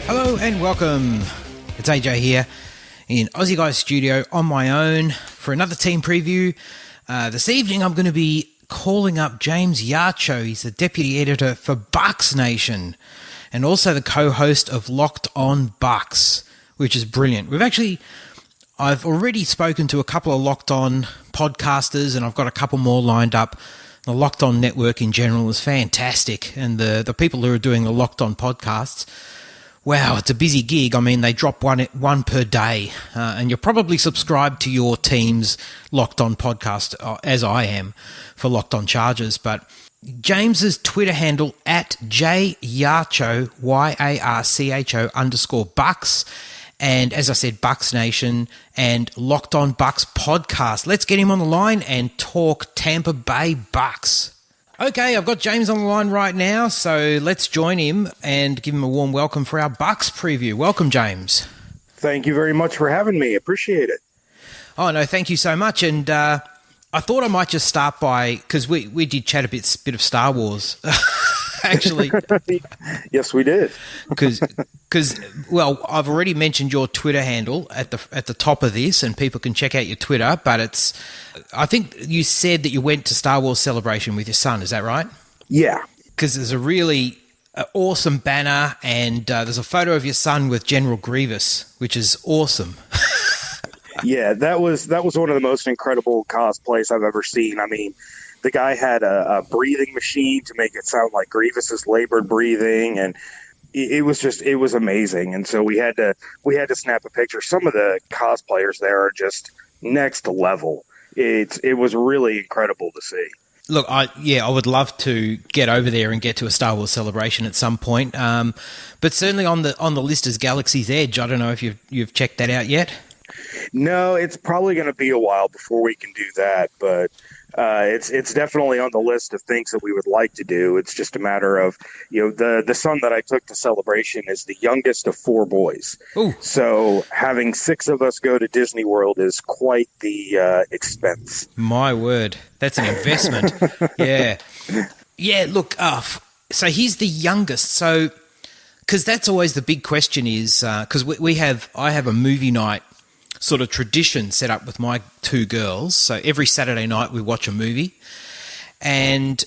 Hello and welcome. It's AJ here in Aussie Guys Studio on my own for another team preview. This evening I'm going to be calling up James Yarcho. He's the deputy editor for Bucs Nation and also the co-host of Locked On Bucs, which is brilliant. I've already spoken to a couple of Locked On podcasters and I've got a couple more lined up. The Locked On network in general is fantastic, and the people who are doing the Locked On podcasts, wow, it's a busy gig. I mean, they drop one per day, and you're probably subscribed to your team's Locked On podcast, as I am, for Locked On Chargers. But James's Twitter handle at JYarcho, YARCHO _Bucs, and as I said, Bucs Nation and Locked On Bucs podcast. Let's get him on the line and talk Tampa Bay Bucs. Okay, I've got James on the line right now, so let's join him and give him a warm welcome for our Bucs preview. Welcome, James. Thank you very much for having me. Appreciate it. Oh, no, thank you so much. And I thought I might just start by, because we did chat a bit of Star Wars, actually. Yes, we did. Because, well, I've already mentioned your Twitter handle at the top of this, and people can check out your Twitter, but I think you said that you went to Star Wars Celebration with your son, is that right? Yeah. Because there's a really awesome banner, and there's a photo of your son with General Grievous, which is awesome. Yeah, that was one of the most incredible cosplays I've ever seen. I mean, the guy had a breathing machine to make it sound like Grievous's labored breathing, and it was amazing. And so we had to snap a picture. Some of the cosplayers there are just next level. It was really incredible to see. Look, I would love to get over there and get to a Star Wars Celebration at some point. But certainly on the list is Galaxy's Edge. I don't know if you've checked that out yet. No, it's probably going to be a while before we can do that, but it's definitely on the list of things that we would like to do. It's just a matter of, the son that I took to Celebration is the youngest of 4 boys. Ooh. So having 6 of us go to Disney World is quite the expense. My word, that's an investment. Yeah. Yeah, look, so he's the youngest. So, because that's always the big question is, because I have a movie night sort of tradition set up with my 2 girls. So every Saturday night we watch a movie, and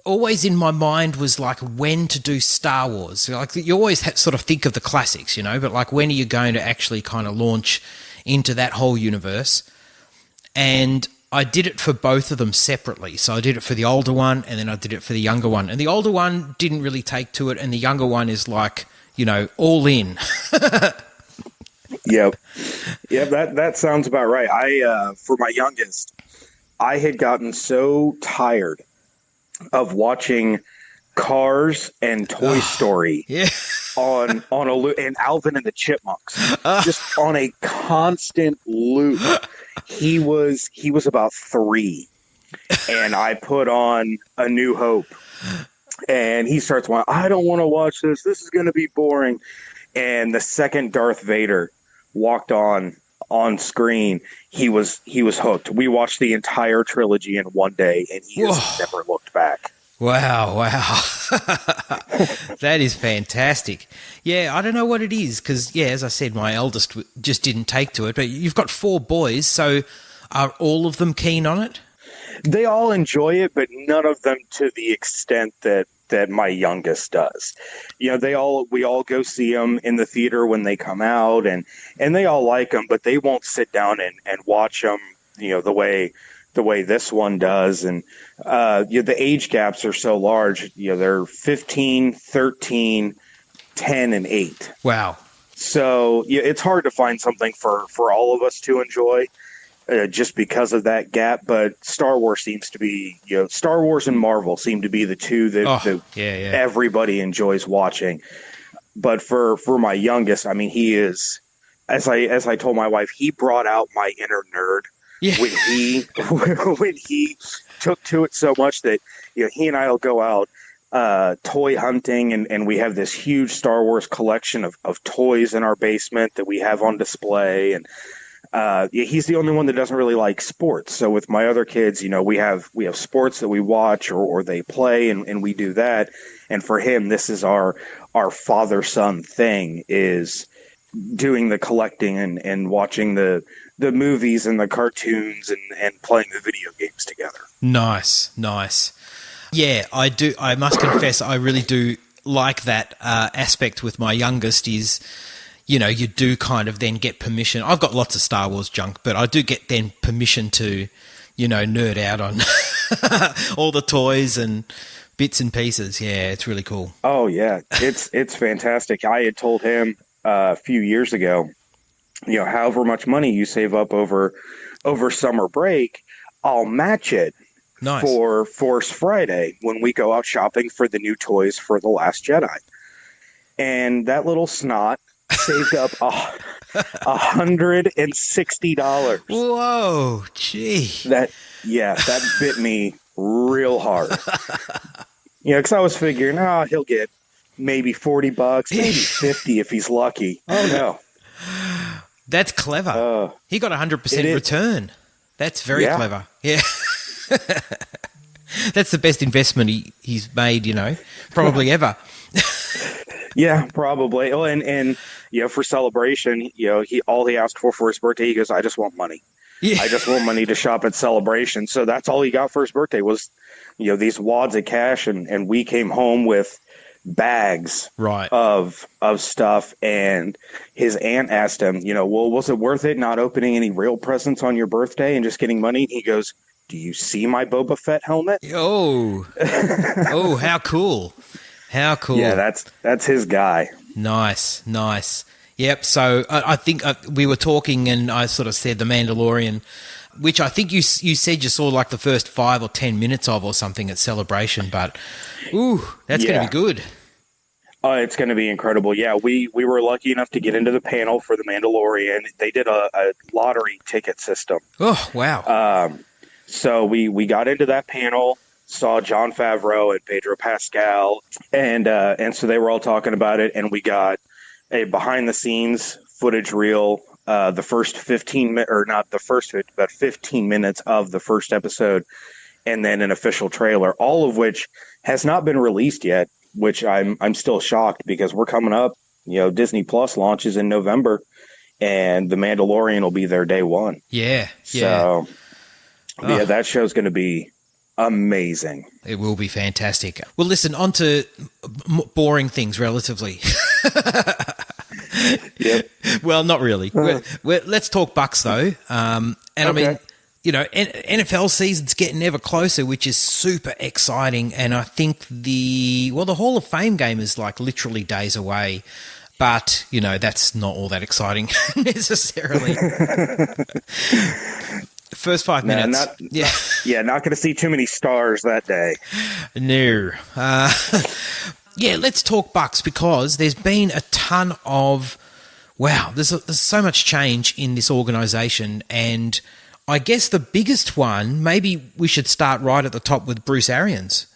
always in my mind was like when to do Star Wars. So like you always sort of think of the classics, but like when are you going to actually kind of launch into that whole universe? And I did it for both of them separately. So I did it for the older one, and then I did it for the younger one. And the older one didn't really take to it, and the younger one is like, all in. Yep, that sounds about right. For my youngest, I had gotten so tired of watching Cars and Toy Story on a loop, and Alvin and the Chipmunks, just on a constant loop. He was about 3, and I put on A New Hope, and he starts going, I don't want to watch this. This is going to be boring. And the second Darth Vader walked on screen, he was hooked. We watched the entire trilogy in one day, and he has never looked back. Wow. That is fantastic. Yeah, I don't know what it is, because, as I said, my eldest just didn't take to it, but you've got 4 boys, so are all of them keen on it? They all enjoy it, but none of them to the extent that my youngest does. We all go see them in the theater when they come out, and they all like them, but they won't sit down and watch them, the way this one does. And the age gaps are so large. They're 15, 13, 10, and 8. Wow. So it's hard to find something for all of us to enjoy. Just because of that gap, but Star Wars seems to be, Star Wars and Marvel seem to be the two that everybody enjoys watching. But for my youngest, I mean, he is, as I told my wife, he brought out my inner nerd when he took to it so much that he and I will go out toy hunting, and we have this huge Star Wars collection of toys in our basement that we have on display, and He's the only one that doesn't really like sports. So with my other kids, we have sports that we watch or they play, and we do that. And for him, this is our father son thing, is doing the collecting and watching the movies and the cartoons and playing the video games together. Nice. Yeah, I do. I must confess, I really do like that aspect with my youngest. Is, you do kind of then get permission. I've got lots of Star Wars junk, but I do get then permission to, nerd out on all the toys and bits and pieces. Yeah, it's really cool. Oh yeah, it's fantastic. I had told him a few years ago, however much money you save up over summer break, I'll match it. Nice. For Force Friday when we go out shopping for the new toys for The Last Jedi. And that little snot saved up $160. Whoa, gee. That bit me real hard. Because I was figuring, he'll get maybe $40, maybe 50 if he's lucky. Oh no. That's clever. He got 100% return. That's very clever. Yeah. That's the best investment he's made, probably ever. Yeah, probably. Oh, and for celebration, he asked for his birthday, he goes, I just want money. Yeah. I just want money to shop at Celebration. So that's all he got for his birthday was, these wads of cash, and we came home with bags of stuff. And his aunt asked him, well, was it worth it not opening any real presents on your birthday and just getting money? And he goes, do you see my Boba Fett helmet? Oh, how cool. How cool. Yeah, that's his guy. Nice. Yep, so I think we were talking and I sort of said The Mandalorian, which I think you said you saw like the first 5 or 10 minutes of or something at Celebration, but that's going to be good. It's going to be incredible. Yeah, we were lucky enough to get into the panel for The Mandalorian. They did a lottery ticket system. Oh, wow. So we got into that panel, saw Jon Favreau and Pedro Pascal, and so they were all talking about it, and we got a behind-the-scenes footage reel, the first 15 minutes, or not the first, but 15 minutes of the first episode, and then an official trailer, all of which has not been released yet, which I'm still shocked because we're coming up. Disney Plus launches in November, and The Mandalorian will be there day one. Yeah. So... yeah, that show's going to be amazing. It will be fantastic. Well, listen, on to boring things relatively. Yep. Well, not really. Let's talk Bucs, though. And okay. I mean, NFL season's getting ever closer, which is super exciting. And I think the Hall of Fame game is like literally days away. But, that's not all that exciting necessarily. First 5 minutes. Not going to see too many stars that day. No. Let's talk Bucs because there's been a ton of, there's so much change in this organisation, and I guess the biggest one, maybe we should start right at the top with Bruce Arians,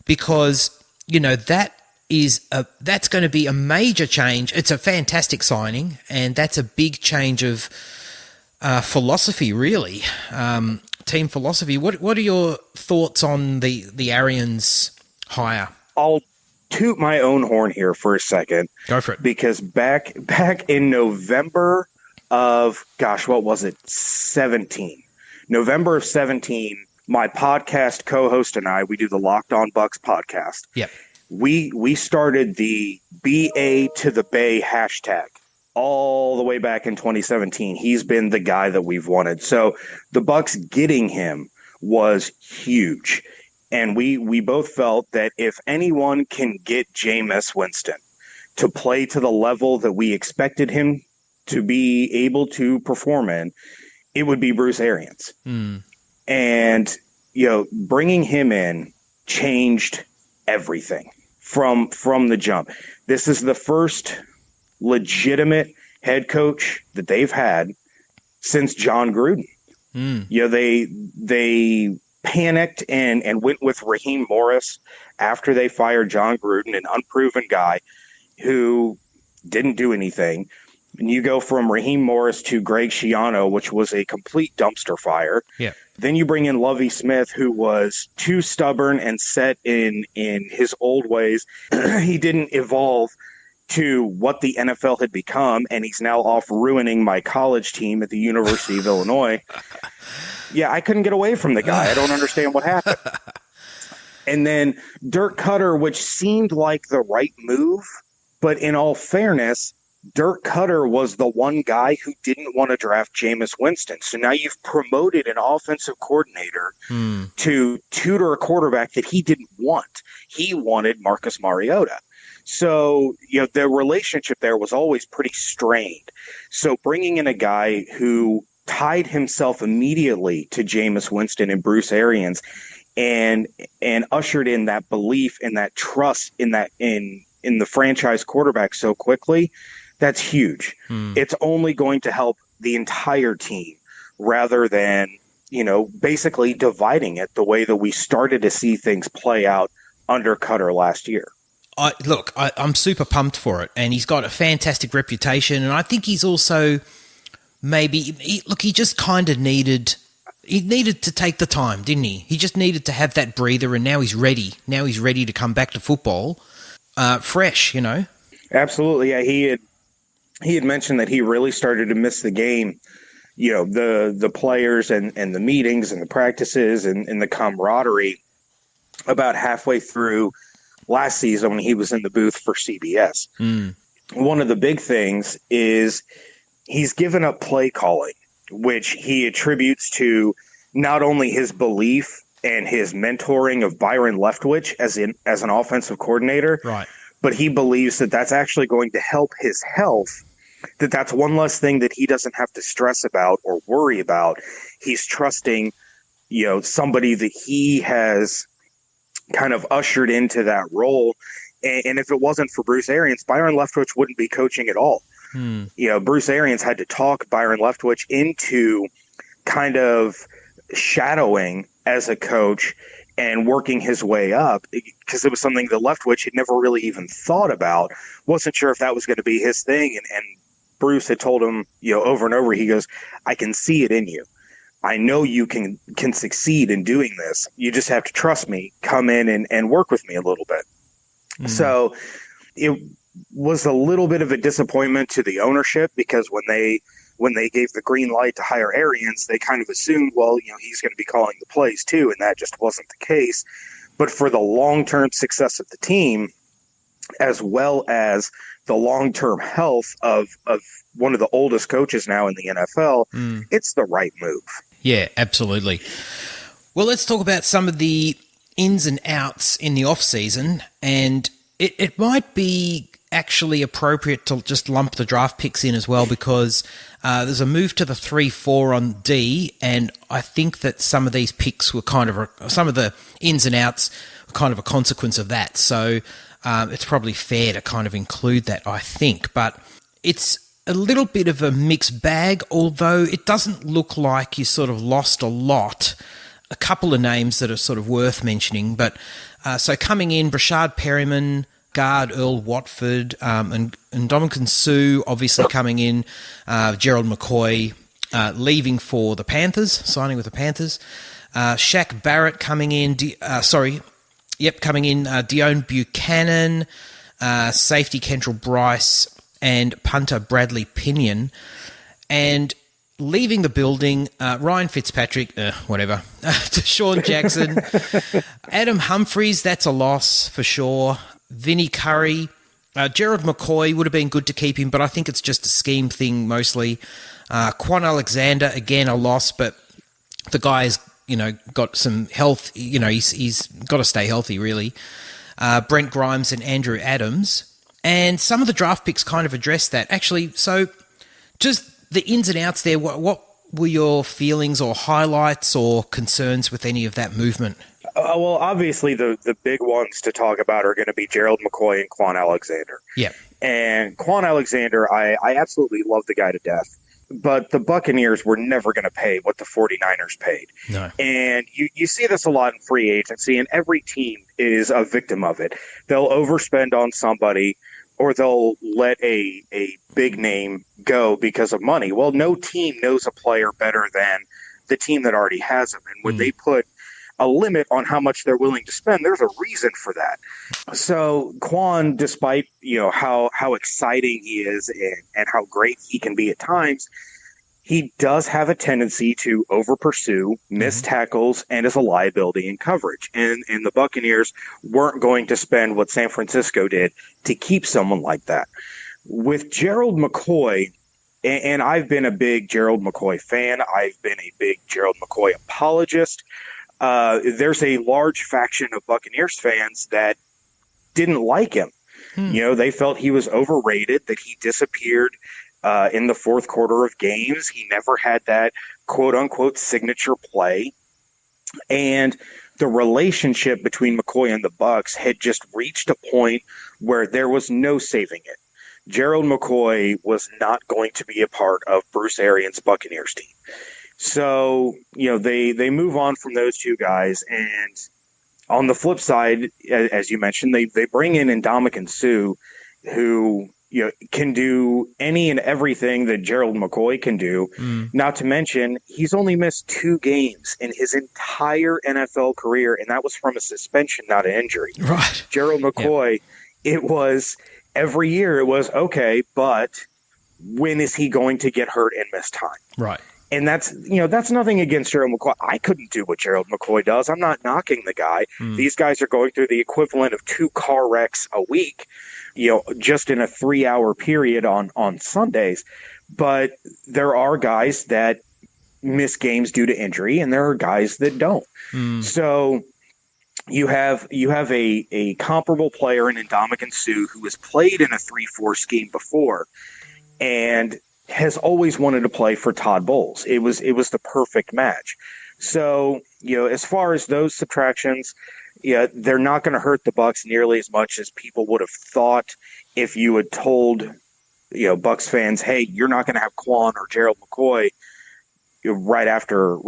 because, that's going to be a major change. It's a fantastic signing, and that's a big change of philosophy, really, team philosophy. What are your thoughts on the Arians hire? I'll toot my own horn here for a second. Go for it. Because back in November of, what was it, 17? November of 17, my podcast co-host and I, we do the Locked On Bucs podcast. Yep. We started the BA to the Bay hashtag. All the way back in 2017. He's been the guy that we've wanted. So the Bucs getting him was huge. And we both felt that if anyone can get Jameis Winston to play to the level that we expected him to be able to perform in, it would be Bruce Arians. And, bringing him in changed everything from the jump. This is the first legitimate head coach that they've had since John Gruden. They panicked and went with Raheem Morris after they fired John Gruden, an unproven guy who didn't do anything. And you go from Raheem Morris to Greg Schiano, which was a complete dumpster fire. Yeah. Then you bring in Lovie Smith, who was too stubborn and set in his old ways. He didn't evolve to what the NFL had become, and he's now off ruining my college team at the University of Illinois. Yeah, I couldn't get away from the guy. I don't understand what happened. And then Dirk Cutter, which seemed like the right move, but in all fairness, Dirk Cutter was the one guy who didn't want to draft Jameis Winston. So now you've promoted an offensive coordinator to tutor a quarterback that he didn't want. He wanted Marcus Mariota. So, the relationship there was always pretty strained. So bringing in a guy who tied himself immediately to Jameis Winston and Bruce Arians and ushered in that belief and that trust in the franchise quarterback so quickly, that's huge. It's only going to help the entire team rather than, basically dividing it the way that we started to see things play out under Cutter last year. I'm super pumped for it, and he's got a fantastic reputation, and I think he's also he just kind of needed to take the time, didn't he? He just needed to have that breather, and now he's ready. Now he's ready to come back to football fresh, Absolutely, yeah. He had mentioned that he really started to miss the game, the players and the meetings and the practices and the camaraderie about halfway through last season when he was in the booth for CBS. One of the big things is he's given up play calling, which he attributes to not only his belief and his mentoring of Byron Leftwich as an offensive coordinator, right, but he believes that that's actually going to help his health, that's one less thing that he doesn't have to stress about or worry about. He's trusting, somebody that he has kind of ushered into that role. And if it wasn't for Bruce Arians, Byron Leftwich wouldn't be coaching at all. Bruce Arians had to talk Byron Leftwich into kind of shadowing as a coach and working his way up, because it was something that Leftwich had never really even thought about. Wasn't sure if that was going to be his thing. And Bruce had told him, over and over, he goes, I can see it in you. I know you can succeed in doing this. You just have to trust me, come in and work with me a little bit. So it was a little bit of a disappointment to the ownership, because when they gave the green light to hire Arians, they kind of assumed, well, he's going to be calling the plays too, and that just wasn't the case. But for the long-term success of the team, as well as the long-term health of one of the oldest coaches now in the NFL, it's the right move. Yeah, absolutely. Well, let's talk about some of the ins and outs in the off-season, and it might be actually appropriate to just lump the draft picks in as well, because there's a move to the 3-4 on D, and I think that some of these picks were some of the ins and outs were kind of a consequence of that. So it's probably fair to kind of include that, I think. But it's a little bit of a mixed bag, although it doesn't look like you sort of lost a lot. A couple of names that are sort of worth mentioning. But so coming in, Brashad Perryman, guard Earl Watford, and Ndamukong Suh obviously coming in, Gerald McCoy leaving for the Panthers, signing with the Panthers, Shaq Barrett coming in, Dione Buchanan, safety Kentrell Bryce, and punter Bradley Pinion, and leaving the building, Ryan Fitzpatrick, Deshaun Jackson, Adam Humphries, that's a loss for sure, Vinnie Curry, Gerald McCoy would have been good to keep him, but I think it's just a scheme thing mostly. Quan Alexander, again, a loss, but the guy's, got some health, he's got to stay healthy, really. Brent Grimes and Andrew Adams. And some of the draft picks kind of address that. Actually, so just the ins and outs there, what were your feelings or highlights or concerns with any of that movement? Well, obviously the big ones to talk about are going to be Gerald McCoy and Quan Alexander. Yeah. And Quan Alexander, I absolutely love the guy to death. But the Buccaneers were never going to pay what the 49ers paid. No. And you see this a lot in free agency, and every team is a victim of it. They'll overspend on somebody or they'll let a big name go because of money. Well, no team knows a player better than the team that already has him. And when they put a limit on how much they're willing to spend, there's a reason for that. So Quan, despite how exciting he is and how great he can be at times, he does have a tendency to over pursue, miss tackles, and is a liability in coverage. And the Buccaneers weren't going to spend what San Francisco did to keep someone like that. With Gerald McCoy, and I've been a big Gerald McCoy fan, I've been a big Gerald McCoy apologist. There's a large faction of Buccaneers fans that didn't like him. They felt he was overrated, that he disappeared in the fourth quarter of games. He never had that quote-unquote signature play. And the relationship between McCoy and the Bucs had just reached a point where there was no saving it. Gerald McCoy was not going to be a part of Bruce Arians' Buccaneers team. So, they move on from those two guys. And on the flip side, as you mentioned, they bring in Ndamukong Suh, who can do any and everything that Gerald McCoy can do. Not to mention, he's only missed 2 games in his entire NFL career, and that was from a suspension, not an injury. Right. Gerald McCoy, It was every year it was, okay, but when is he going to get hurt and miss time? Right. And that's nothing against Gerald McCoy. I couldn't do what Gerald McCoy does. I'm not knocking the guy. These guys are going through the equivalent of 2 car wrecks a week, just in a 3-hour period on Sundays. But there are guys that miss games due to injury, and there are guys that don't. So you have a comparable player in Ndamukong Suh who has played in a 3-4 scheme before, and has always wanted to play for Todd Bowles. It was the perfect match. So, as far as those subtractions, they're not going to hurt the Bucs nearly as much as people would have thought if you had told, Bucs fans, hey, you're not going to have Quan or Gerald McCoy right after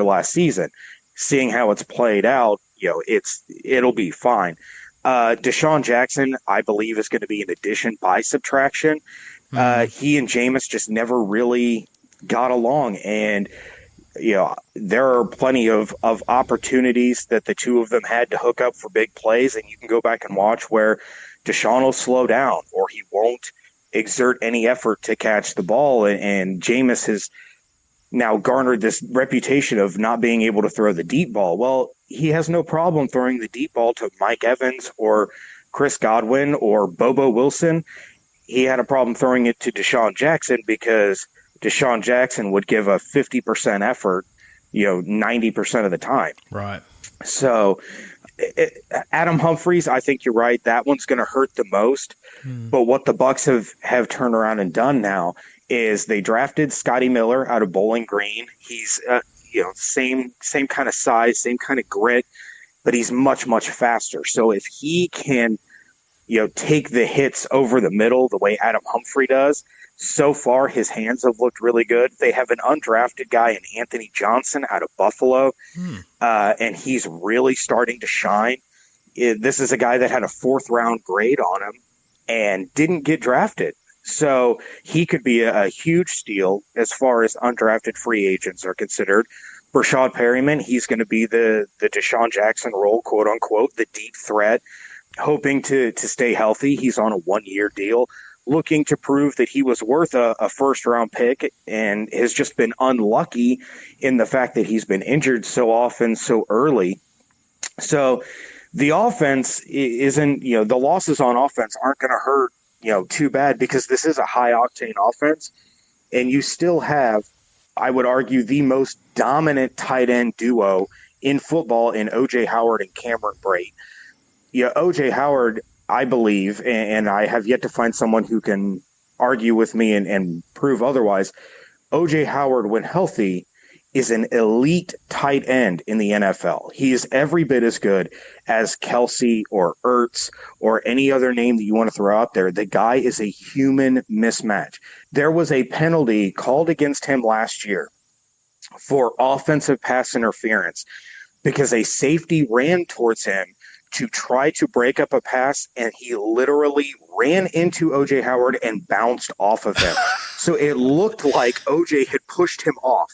last season. Seeing how it's played out, it'll be fine. Deshaun Jackson, I believe, is going to be an addition by subtraction. He and Jameis just never really got along, and there are plenty of opportunities that the two of them had to hook up for big plays, and you can go back and watch where Deshaun will slow down or he won't exert any effort to catch the ball, and Jameis has now garnered this reputation of not being able to throw the deep ball. Well, he has no problem throwing the deep ball to Mike Evans or Chris Godwin or Bobo Wilson. He had a problem throwing it to Deshaun Jackson because Deshaun Jackson would give a 50% effort, 90% of the time. Right. So Adam Humphries, I think you're right. That one's going to hurt the most. But what the Bucs have turned around and done now is they drafted Scotty Miller out of Bowling Green. He's same kind of size, same kind of grit, but he's much, much faster. So if he can take the hits over the middle the way Adam Humphrey does, so far his hands have looked really good. They have an undrafted guy in Anthony Johnson out of Buffalo, and he's really starting to shine. This is a guy that had a 4th-round grade on him and didn't get drafted. So he could be a huge steal as far as undrafted free agents are considered. Rashad Perryman, he's going to be the Deshaun Jackson role, quote-unquote, the deep threat, hoping to stay healthy. He's on a 1-year deal, looking to prove that he was worth a first-round pick, and has just been unlucky in the fact that he's been injured so often, so early. So the offense isn't, the losses on offense aren't going to hurt, too bad, because this is a high-octane offense, and you still have, I would argue, the most dominant tight end duo in football in O.J. Howard and Cameron Brate. O.J. Howard, I believe, and I have yet to find someone who can argue with me and prove otherwise, O.J. Howard, when healthy, is an elite tight end in the NFL. He is every bit as good as Kelsey or Ertz or any other name that you want to throw out there. The guy is a human mismatch. There was a penalty called against him last year for offensive pass interference because a safety ran towards him to try to break up a pass, and he literally ran into O.J. Howard and bounced off of him. So it looked like O.J. had pushed him off,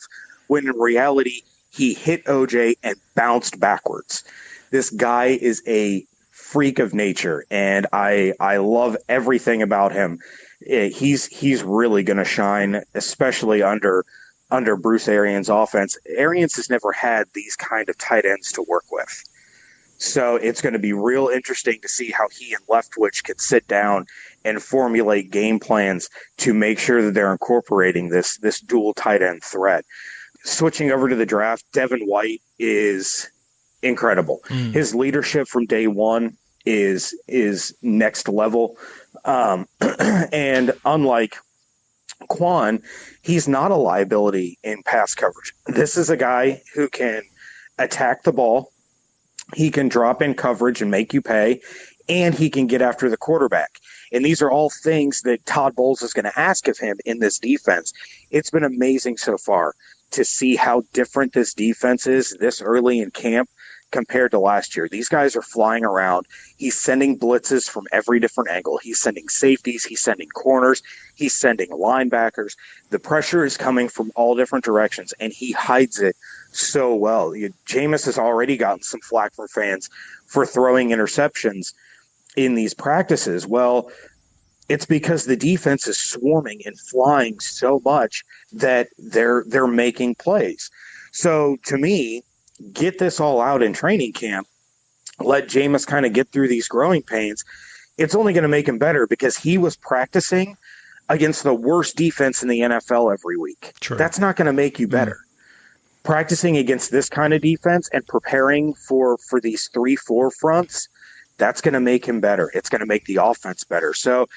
when in reality, he hit O.J. and bounced backwards. This guy is a freak of nature, and I love everything about him. He's really going to shine, especially under Bruce Arians' offense. Arians has never had these kind of tight ends to work with. So it's going to be real interesting to see how he and Leftwich can sit down and formulate game plans to make sure that they're incorporating this dual tight end threat. Switching over to the draft, Devin White is incredible. His leadership from day one is next level. And unlike Quan, he's not a liability in pass coverage. This is a guy who can attack the ball. He can drop in coverage and make you pay, and he can get after the quarterback. And these are all things that Todd Bowles is going to ask of him in this defense. It's been amazing so far to see how different this defense is this early in camp compared to last year. These guys are flying around. He's sending blitzes from every different angle. He's sending safeties. He's sending corners. He's sending linebackers. The pressure is coming from all different directions, and he hides it so well. Jameis has already gotten some flack from fans for throwing interceptions in these practices. Well, it's because the defense is swarming and flying so much that they're making plays. So to me, get this all out in training camp, let Jameis kind of get through these growing pains. It's only going to make him better because he was practicing against the worst defense in the NFL every week. True. That's not going to make you better. Practicing against this kind of defense and preparing for these 3-4 fronts, that's going to make him better. It's going to make the offense better. So,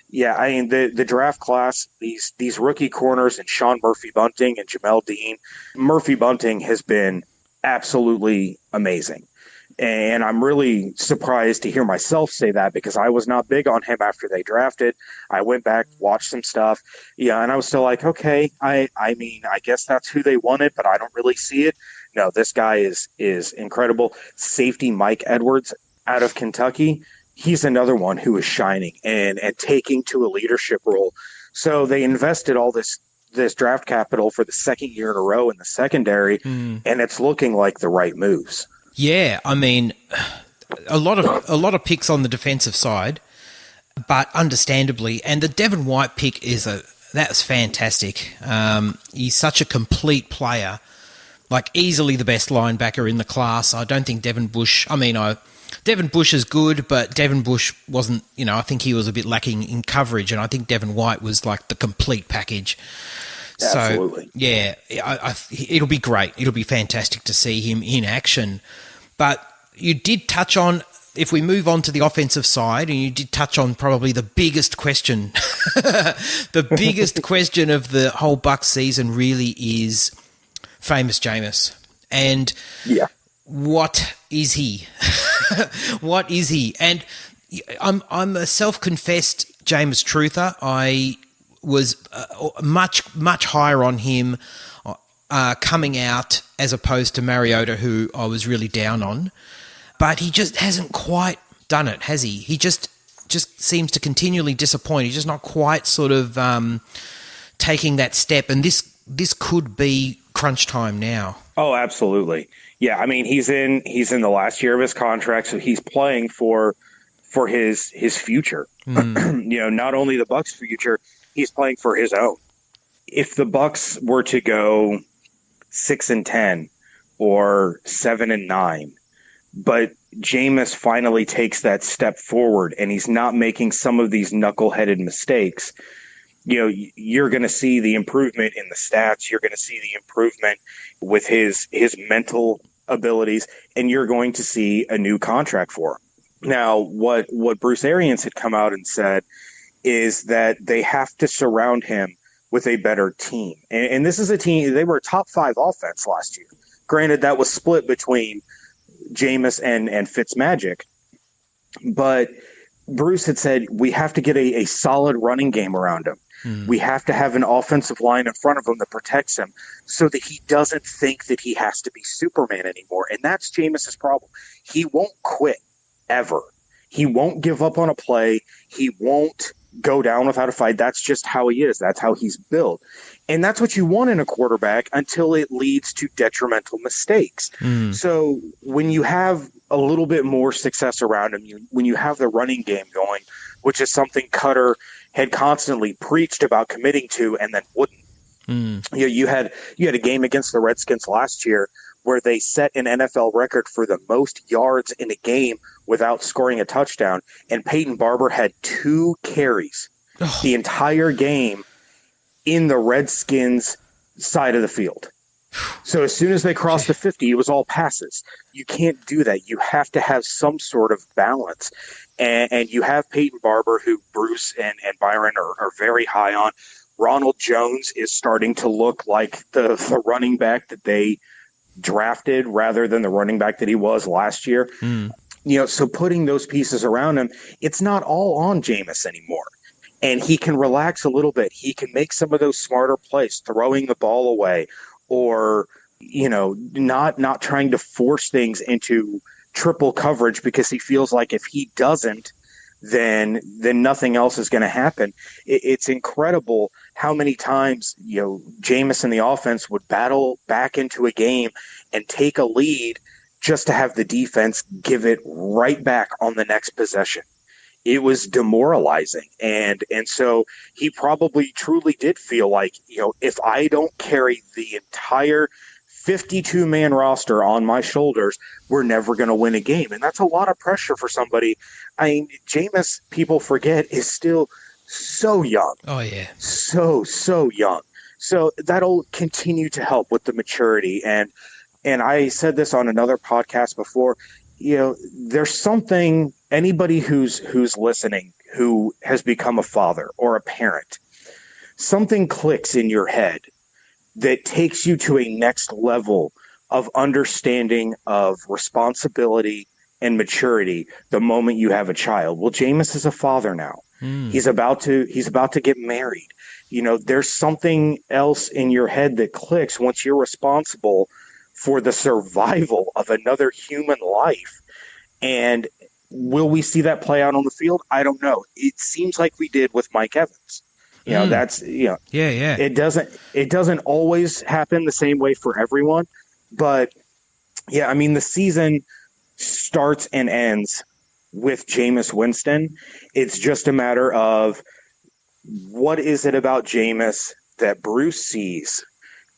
yeah, I mean, the draft class, these rookie corners and Sean Murphy-Bunting and Jamel Dean. Murphy-Bunting has been absolutely amazing. And I'm really surprised to hear myself say that because I was not big on him after they drafted. I went back, watched some stuff. Yeah, and I was still like, okay, I mean, I guess that's who they wanted, but I don't really see it. No, this guy is incredible. Safety Mike Edwards out of Kentucky, he's another one who is shining and taking to a leadership role. So they invested all this draft capital for the second year in a row in the secondary, and it's looking like the right moves. Yeah, I mean, a lot of picks on the defensive side, but understandably, and the Devin White pick that's fantastic. He's such a complete player, like easily the best linebacker in the class. I don't think Devin Bush. I mean, Devin Bush is good, but Devin Bush wasn't. I think he was a bit lacking in coverage, and I think Devin White was like the complete package. Absolutely. So, yeah, it'll be great. It'll be fantastic to see him in action. But you did touch on, if we move on to the offensive side, and you did touch on probably the biggest question, the biggest question of the whole Bucs season really is famous Jameis. And what is he? What is he? And I'm a self-confessed Jameis truther. I was much higher on him coming out as opposed to Mariota, who I was really down on. But he just hasn't quite done it, has he? He just seems to continually disappoint. He's just not quite sort of taking that step. And this could be crunch time now. Oh, absolutely. Yeah, I mean, he's in the last year of his contract, so he's playing for his future. Not only the Bucs' future, he's playing for his own. If the Bucs were to go 6-10 or 7-9, but Jameis finally takes that step forward and he's not making some of these knuckleheaded mistakes, you're going to see the improvement in the stats. You're going to see the improvement with his mental abilities, and you're going to see a new contract for him. Now, what Bruce Arians had come out and said is that they have to surround him with a better team. And this is a team, they were a top 5 offense last year. Granted, that was split between Jameis and Fitzmagic. But Bruce had said, we have to get a solid running game around him. We have to have an offensive line in front of him that protects him so that he doesn't think that he has to be Superman anymore. And that's Jameis's problem. He won't quit, ever. He won't give up on a play. He won't go down without a fight. That's just how he is. That's how he's built. And that's what you want in a quarterback until it leads to detrimental mistakes. So when you have a little bit more success around him, when you have the running game going, which is something Cutter had constantly preached about committing to and then wouldn't. You had a game against the Redskins last year where they set an NFL record for the most yards in a game without scoring a touchdown, and Peyton Barber had 2 carries the entire game in the Redskins side of the field. So as soon as they crossed the 50, it was all passes. You can't do that. You have to have some sort of balance. And you have Peyton Barber, who Bruce and Byron are very high on. Ronald Jones is starting to look like the running back that they drafted rather than the running back that he was last year. So putting those pieces around him, it's not all on Jameis anymore. And he can relax a little bit. He can make some of those smarter plays, throwing the ball away, or, not trying to force things into triple coverage because he feels like if he doesn't, then nothing else is going to happen. It's incredible how many times, Jameis and the offense would battle back into a game and take a lead just to have the defense give it right back on the next possession. It was demoralizing. And so he probably truly did feel like, if I don't carry the entire 52-man roster on my shoulders, we're never going to win a game. And that's a lot of pressure for somebody. I mean, Jameis, people forget, is still so young. Oh, yeah. So young. So that'll continue to help with the maturity. And I said this on another podcast before, there's something, anybody who's listening who has become a father or a parent, something clicks in your head that takes you to a next level of understanding of responsibility and maturity the moment you have a child. Well, Jameis is a father now. He's about to get married. There's something else in your head that clicks once you're responsible for the survival of another human life. And will we see that play out on the field? I don't know. It seems like we did with Mike Evans. That's, yeah. It doesn't always happen the same way for everyone, but yeah, I mean, the season starts and ends with Jameis Winston. It's just a matter of what is it about Jameis that Bruce sees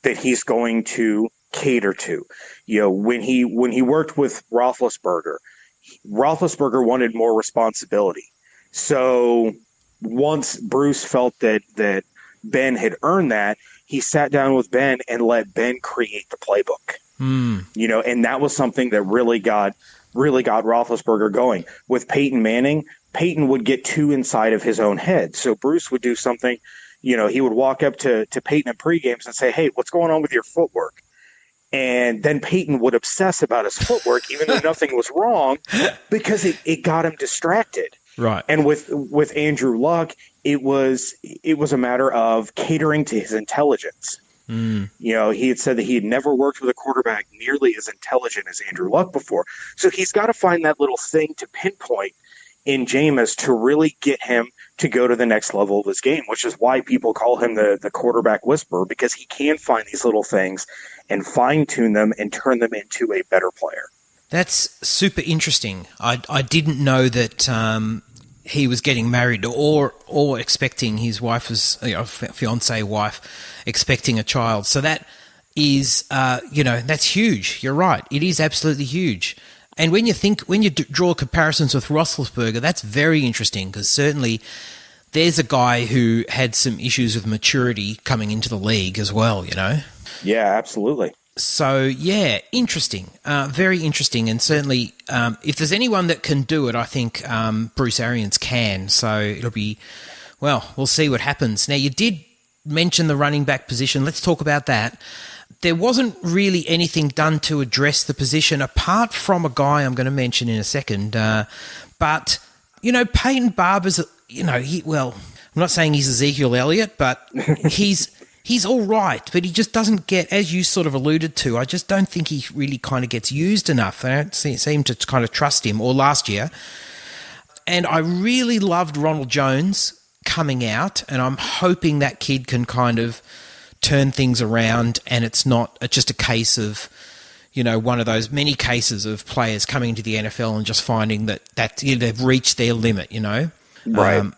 that he's going to cater to. When he worked with Roethlisberger wanted more responsibility. So once Bruce felt that Ben had earned that, he sat down with Ben and let Ben create the playbook. And that was something that really got Roethlisberger going. With Peyton Manning, Peyton would get too inside of his own head. So Bruce would do something, he would walk up to Peyton in pregames and say, "Hey, what's going on with your footwork?" And then Peyton would obsess about his footwork, even though nothing was wrong, because it got him distracted. Right. And with Andrew Luck, it was a matter of catering to his intelligence. He had said that he had never worked with a quarterback nearly as intelligent as Andrew Luck before. So he's got to find that little thing to pinpoint in Jameis to really get him to go to the next level of his game, which is why people call him the quarterback whisperer, because he can find these little things and fine-tune them and turn them into a better player. That's super interesting. I didn't know that he was getting married or expecting his wife was fiance wife expecting a child. So that is that's huge. You're right. It is absolutely huge. And when you draw comparisons with Roethlisberger, that's very interesting, because certainly there's a guy who had some issues with maturity coming into the league as well. Yeah, absolutely. So, yeah, interesting. Very interesting. And certainly, if there's anyone that can do it, I think Bruce Arians can. So it'll be, we'll see what happens. Now, you did mention the running back position. Let's talk about that. There wasn't really anything done to address the position apart from a guy I'm going to mention in a second. But, Peyton Barber's, I'm not saying he's Ezekiel Elliott, but he's all right, but he just doesn't get, as you sort of alluded to, I just don't think he really kind of gets used enough. I don't seem to kind of trust him. Or last year, And I really loved Ronald Jones coming out, and I'm hoping that kid can kind of turn things around, and it's not just a case of, one of those many cases of players coming into the NFL and just finding that they've reached their limit, Right.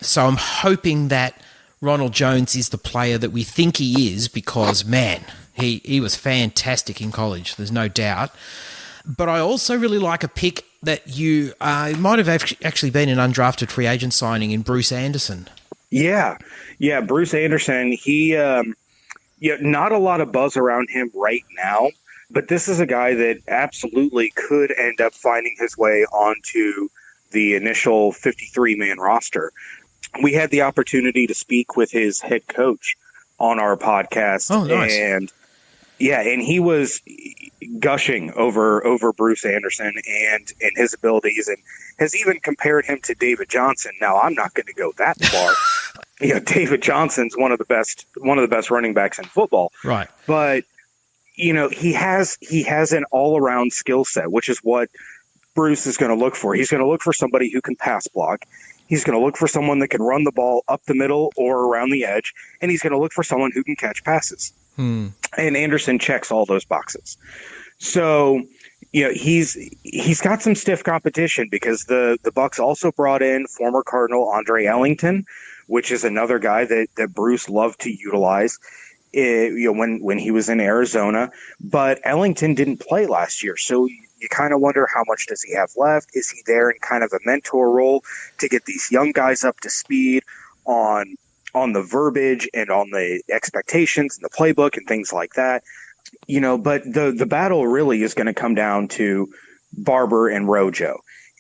So I'm hoping that Ronald Jones is the player that we think he is, because, man, he was fantastic in college, there's no doubt. But I also really like a pick that you might have actually been an undrafted free agent signing in Bruce Anderson. Yeah, Bruce Anderson. He, not a lot of buzz around him right now, but this is a guy that absolutely could end up finding his way onto the initial 53-man roster. We had the opportunity to speak with his head coach on our podcast. Oh, nice. And he was gushing over Bruce Anderson and his abilities, and has even compared him to David Johnson. Now, I'm not going to go that far. David Johnson's one of the best running backs in football. Right. But he has an all-around skill set, which is what Bruce is going to look for. He's going to look for somebody who can pass block. He's going to look for someone that can run the ball up the middle or around the edge, and he's going to look for someone who can catch passes. And Anderson checks all those boxes. So, he's got some stiff competition, because the Bucs also brought in former Cardinal Andre Ellington, which is another guy that Bruce loved to utilize when he was in Arizona. But Ellington didn't play last year, so you kind of wonder, how much does he have left? Is he there in kind of a mentor role to get these young guys up to speed on the verbiage and on the expectations and the playbook and things like that? But the battle really is going to come down to Barber and Rojo.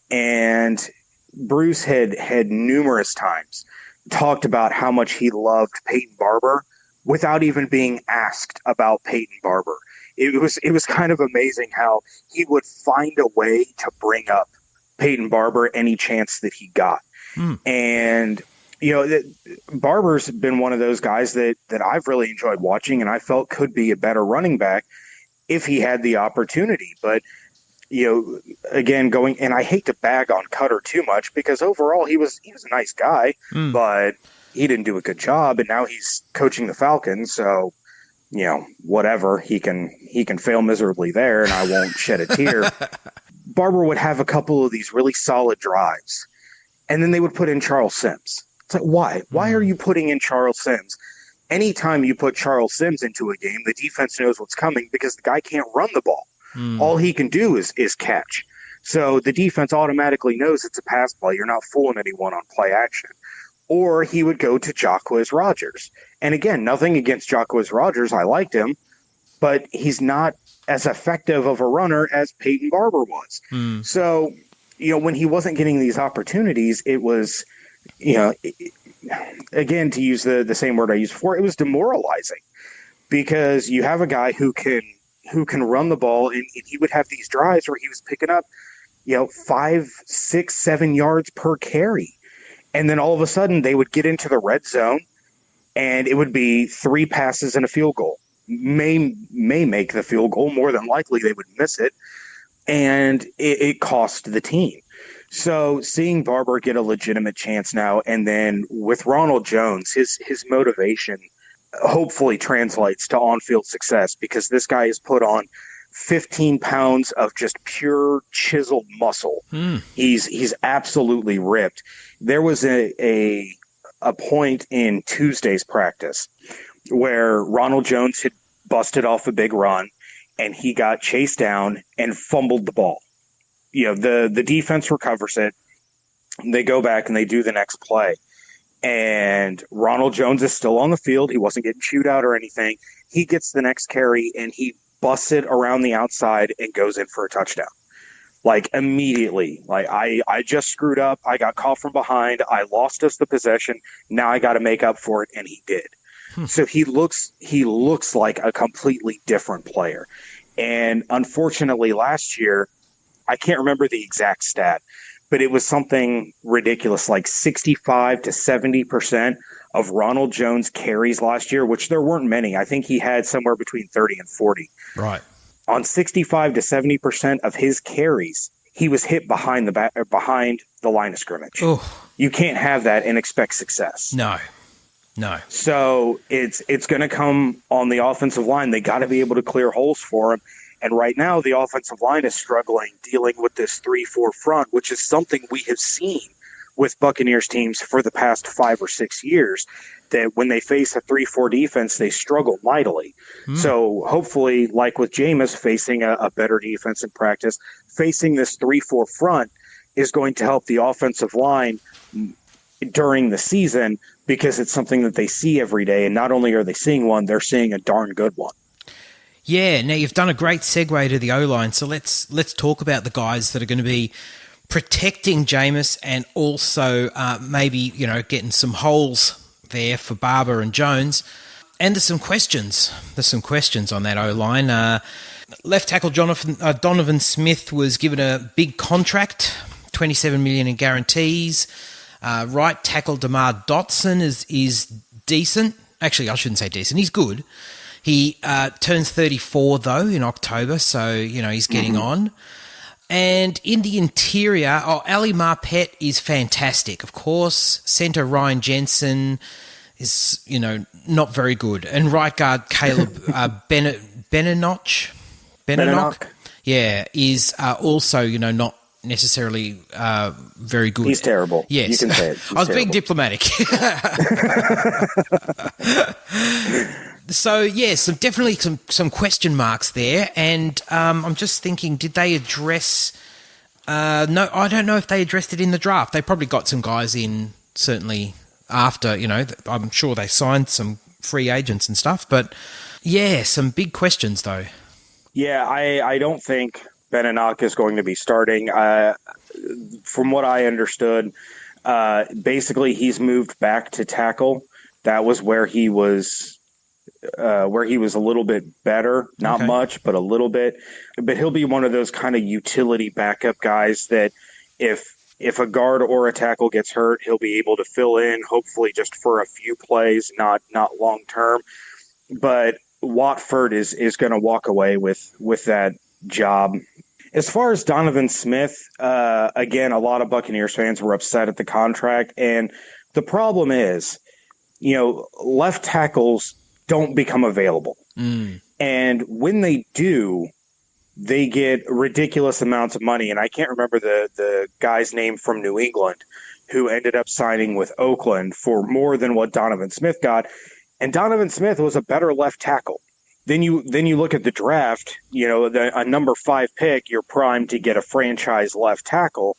And Bruce had numerous times talked about how much he loved Peyton Barber without even being asked about Peyton Barber. It was kind of amazing how he would find a way to bring up Peyton Barber any chance that he got. And Barber's been one of those guys that I've really enjoyed watching, and I felt could be a better running back if he had the opportunity. But, again, and I hate to bag on Cutter too much, because overall he was a nice guy, but he didn't do a good job, and now he's coaching the Falcons. So, whatever, he can fail miserably there, and I won't shed a tear. Barber would have a couple of these really solid drives, and then they would put in Charles Sims. It's like, why? Why are you putting in Charles Sims? Anytime you put Charles Sims into a game, the defense knows what's coming, because the guy can't run the ball. All he can do is catch. So the defense automatically knows it's a pass play. You're not fooling anyone on play action. Or he would go to Jacquizz Rodgers. And again, nothing against Jacquizz Rodgers. I liked him, but he's not as effective of a runner as Peyton Barber was. So, when he wasn't getting these opportunities, it was, again, to use the same word I used before, it was demoralizing, because you have a guy who can run the ball, and he would have these drives where he was picking up, 5, 6, 7 yards per carry. And then all of a sudden they would get into the red zone, and it would be 3 passes and a field goal. May make the field goal. More than likely they would miss it, and it cost the team. So seeing Barber get a legitimate chance now, and then with Ronald Jones, his motivation hopefully translates to on-field success, because this guy has put on 15 pounds of just pure chiseled muscle. He's absolutely ripped. There was a point in Tuesday's practice where Ronald Jones had busted off a big run, and he got chased down and fumbled the ball. The defense recovers it. They go back and they do the next play. And Ronald Jones is still on the field. He wasn't getting chewed out or anything. He gets the next carry, and he busts it around the outside and goes in for a touchdown. Like, immediately. Like, I just screwed up. I got caught from behind. I lost us the possession. Now I got to make up for it, and he did. So he looks like a completely different player. And unfortunately, last year, I can't remember the exact stat, but it was something ridiculous, like 65 to 70% of Ronald Jones carries last year, which there weren't many. I think he had somewhere between 30 and 40. Right. On 65 to 70% of his carries, he was hit behind the line of scrimmage. Oh, You can't have that and expect success. no. So it's going to come on the offensive line. They got to be able to clear holes for him. And right now, the offensive line is struggling dealing with this 3-4 front, which is something we have seen with Buccaneers teams for the past 5 or 6 years, that when they face a 3-4 defense, they struggle mightily. So hopefully, like with Jameis facing a better defense in practice, facing this 3-4 front is going to help the offensive line during the season, because it's something that they see every day. And not only are they seeing one, they're seeing a darn good one. Yeah, now you've done a great segue to the O-line, so let's talk about the guys that are going to be protecting Jameis, and also maybe, getting some holes there for Barber and Jones. And there's some questions. On that O-line. Left tackle Donovan Smith was given a big contract, $27 million in guarantees. Right tackle DeMar Dotson is decent. Actually, I shouldn't say decent. He's good. He turns 34, though, in October, so, he's getting on. And in the interior, Ali Marpet is fantastic. Of course, centre Ryan Jensen is, not very good. And right guard Caleb Benenoch, yeah, is also, not necessarily very good. He's terrible. Yes. You can say it. I was being diplomatic. So, yeah, definitely some question marks there. And I'm just thinking, did they address... no, I don't know if they addressed it in the draft. They probably got some guys in, certainly, after, I'm sure they signed some free agents and stuff. But, yeah, some big questions, though. Yeah, I don't think Benenoch is going to be starting. From what I understood, basically he's moved back to tackle. That was where he was a little bit better, not much, but a little bit. But he'll be one of those kind of utility backup guys that if a guard or a tackle gets hurt, he'll be able to fill in, hopefully just for a few plays, not long term. But Watford is going to walk away with that job. As far as Donovan Smith, again, a lot of Buccaneers fans were upset at the contract. And the problem is, left tackles don't become available. And when they do, they get ridiculous amounts of money. And I can't remember the guy's name from New England who ended up signing with Oakland for more than what Donovan Smith got. And Donovan Smith was a better left tackle. Then you look at the draft, a number 5 pick, you're primed to get a franchise left tackle.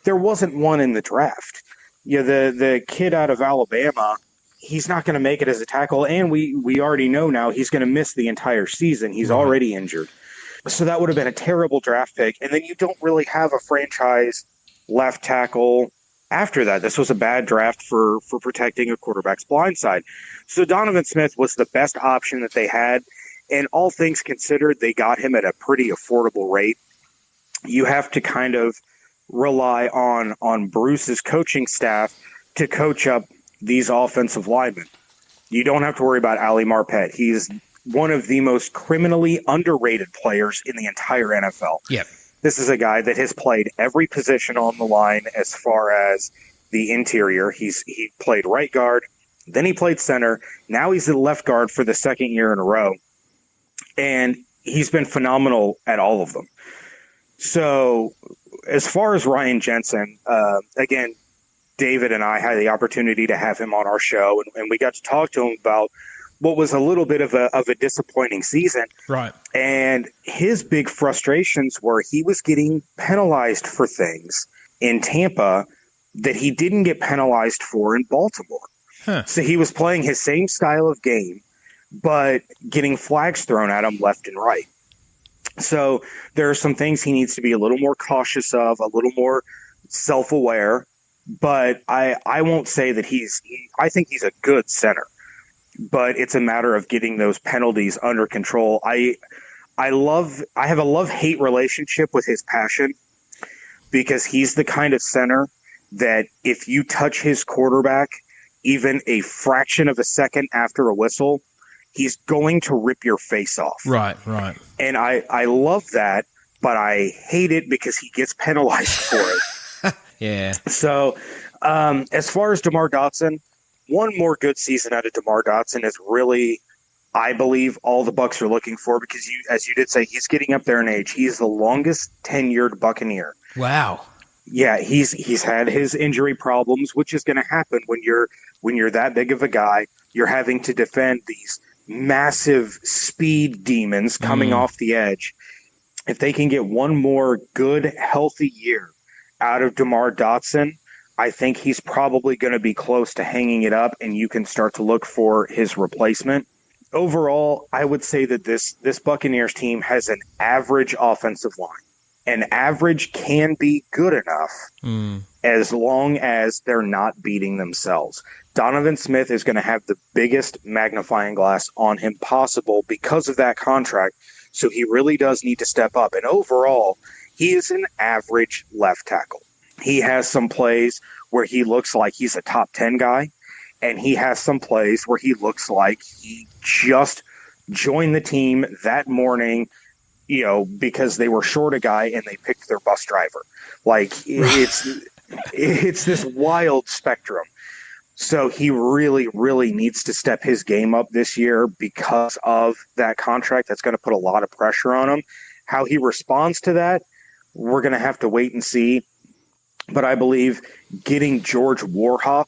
There wasn't one in the draft. The kid out of Alabama, he's not going to make it as a tackle, and we already know now he's going to miss the entire season. He's already injured. So that would have been a terrible draft pick. And then you don't really have a franchise left tackle after that. This was a bad draft for protecting a quarterback's blind side. So Donovan Smith was the best option that they had. And all things considered, they got him at a pretty affordable rate. You have to kind of rely on Bruce's coaching staff to coach up these offensive linemen. You don't have to worry about Ali Marpet. He's one of the most criminally underrated players in the entire NFL. Yep. This is a guy that has played every position on the line as far as the interior. He played right guard, then he played center. Now he's the left guard for the second year in a row. And he's been phenomenal at all of them. So as far as Ryan Jensen, again, David and I had the opportunity to have him on our show, and we got to talk to him about what was a little bit of a disappointing season. Right. And his big frustrations were he was getting penalized for things in Tampa that he didn't get penalized for in Baltimore. Huh. So he was playing his same style of game, but getting flags thrown at him left and right. So there are some things he needs to be a little more cautious of, a little more self-aware. But I won't say that I think he's a good center. But it's a matter of getting those penalties under control. I have a love-hate relationship with his passion, because he's the kind of center that if you touch his quarterback even a fraction of a second after a whistle, he's going to rip your face off. Right. And I love that, but I hate it because he gets penalized for it. Yeah. So, as far as DeMar Dotson, one more good season out of DeMar Dotson is really, I believe, all the Bucs are looking for because as you did say, he's getting up there in age. He's the longest tenured Buccaneer. Wow. Yeah, he's had his injury problems, which is going to happen when you're that big of a guy. You're having to defend these massive speed demons coming off the edge. If they can get one more good, healthy year out of DeMar Dotson, I think he's probably going to be close to hanging it up, and you can start to look for his replacement. Overall, I would say that this Buccaneers team has an average offensive line. An average can be good enough as long as they're not beating themselves. Donovan Smith is going to have the biggest magnifying glass on him possible because of that contract, so he really does need to step up. And overall, he is an average left tackle. He has some plays where he looks like he's a top 10 guy, and he has some plays where he looks like he just joined the team that morning, because they were short a guy and they picked their bus driver. Like it's this wild spectrum. So he really, really needs to step his game up this year because of that contract. That's going to put a lot of pressure on him. How he responds to that, we're going to have to wait and see. But I believe getting George Warhop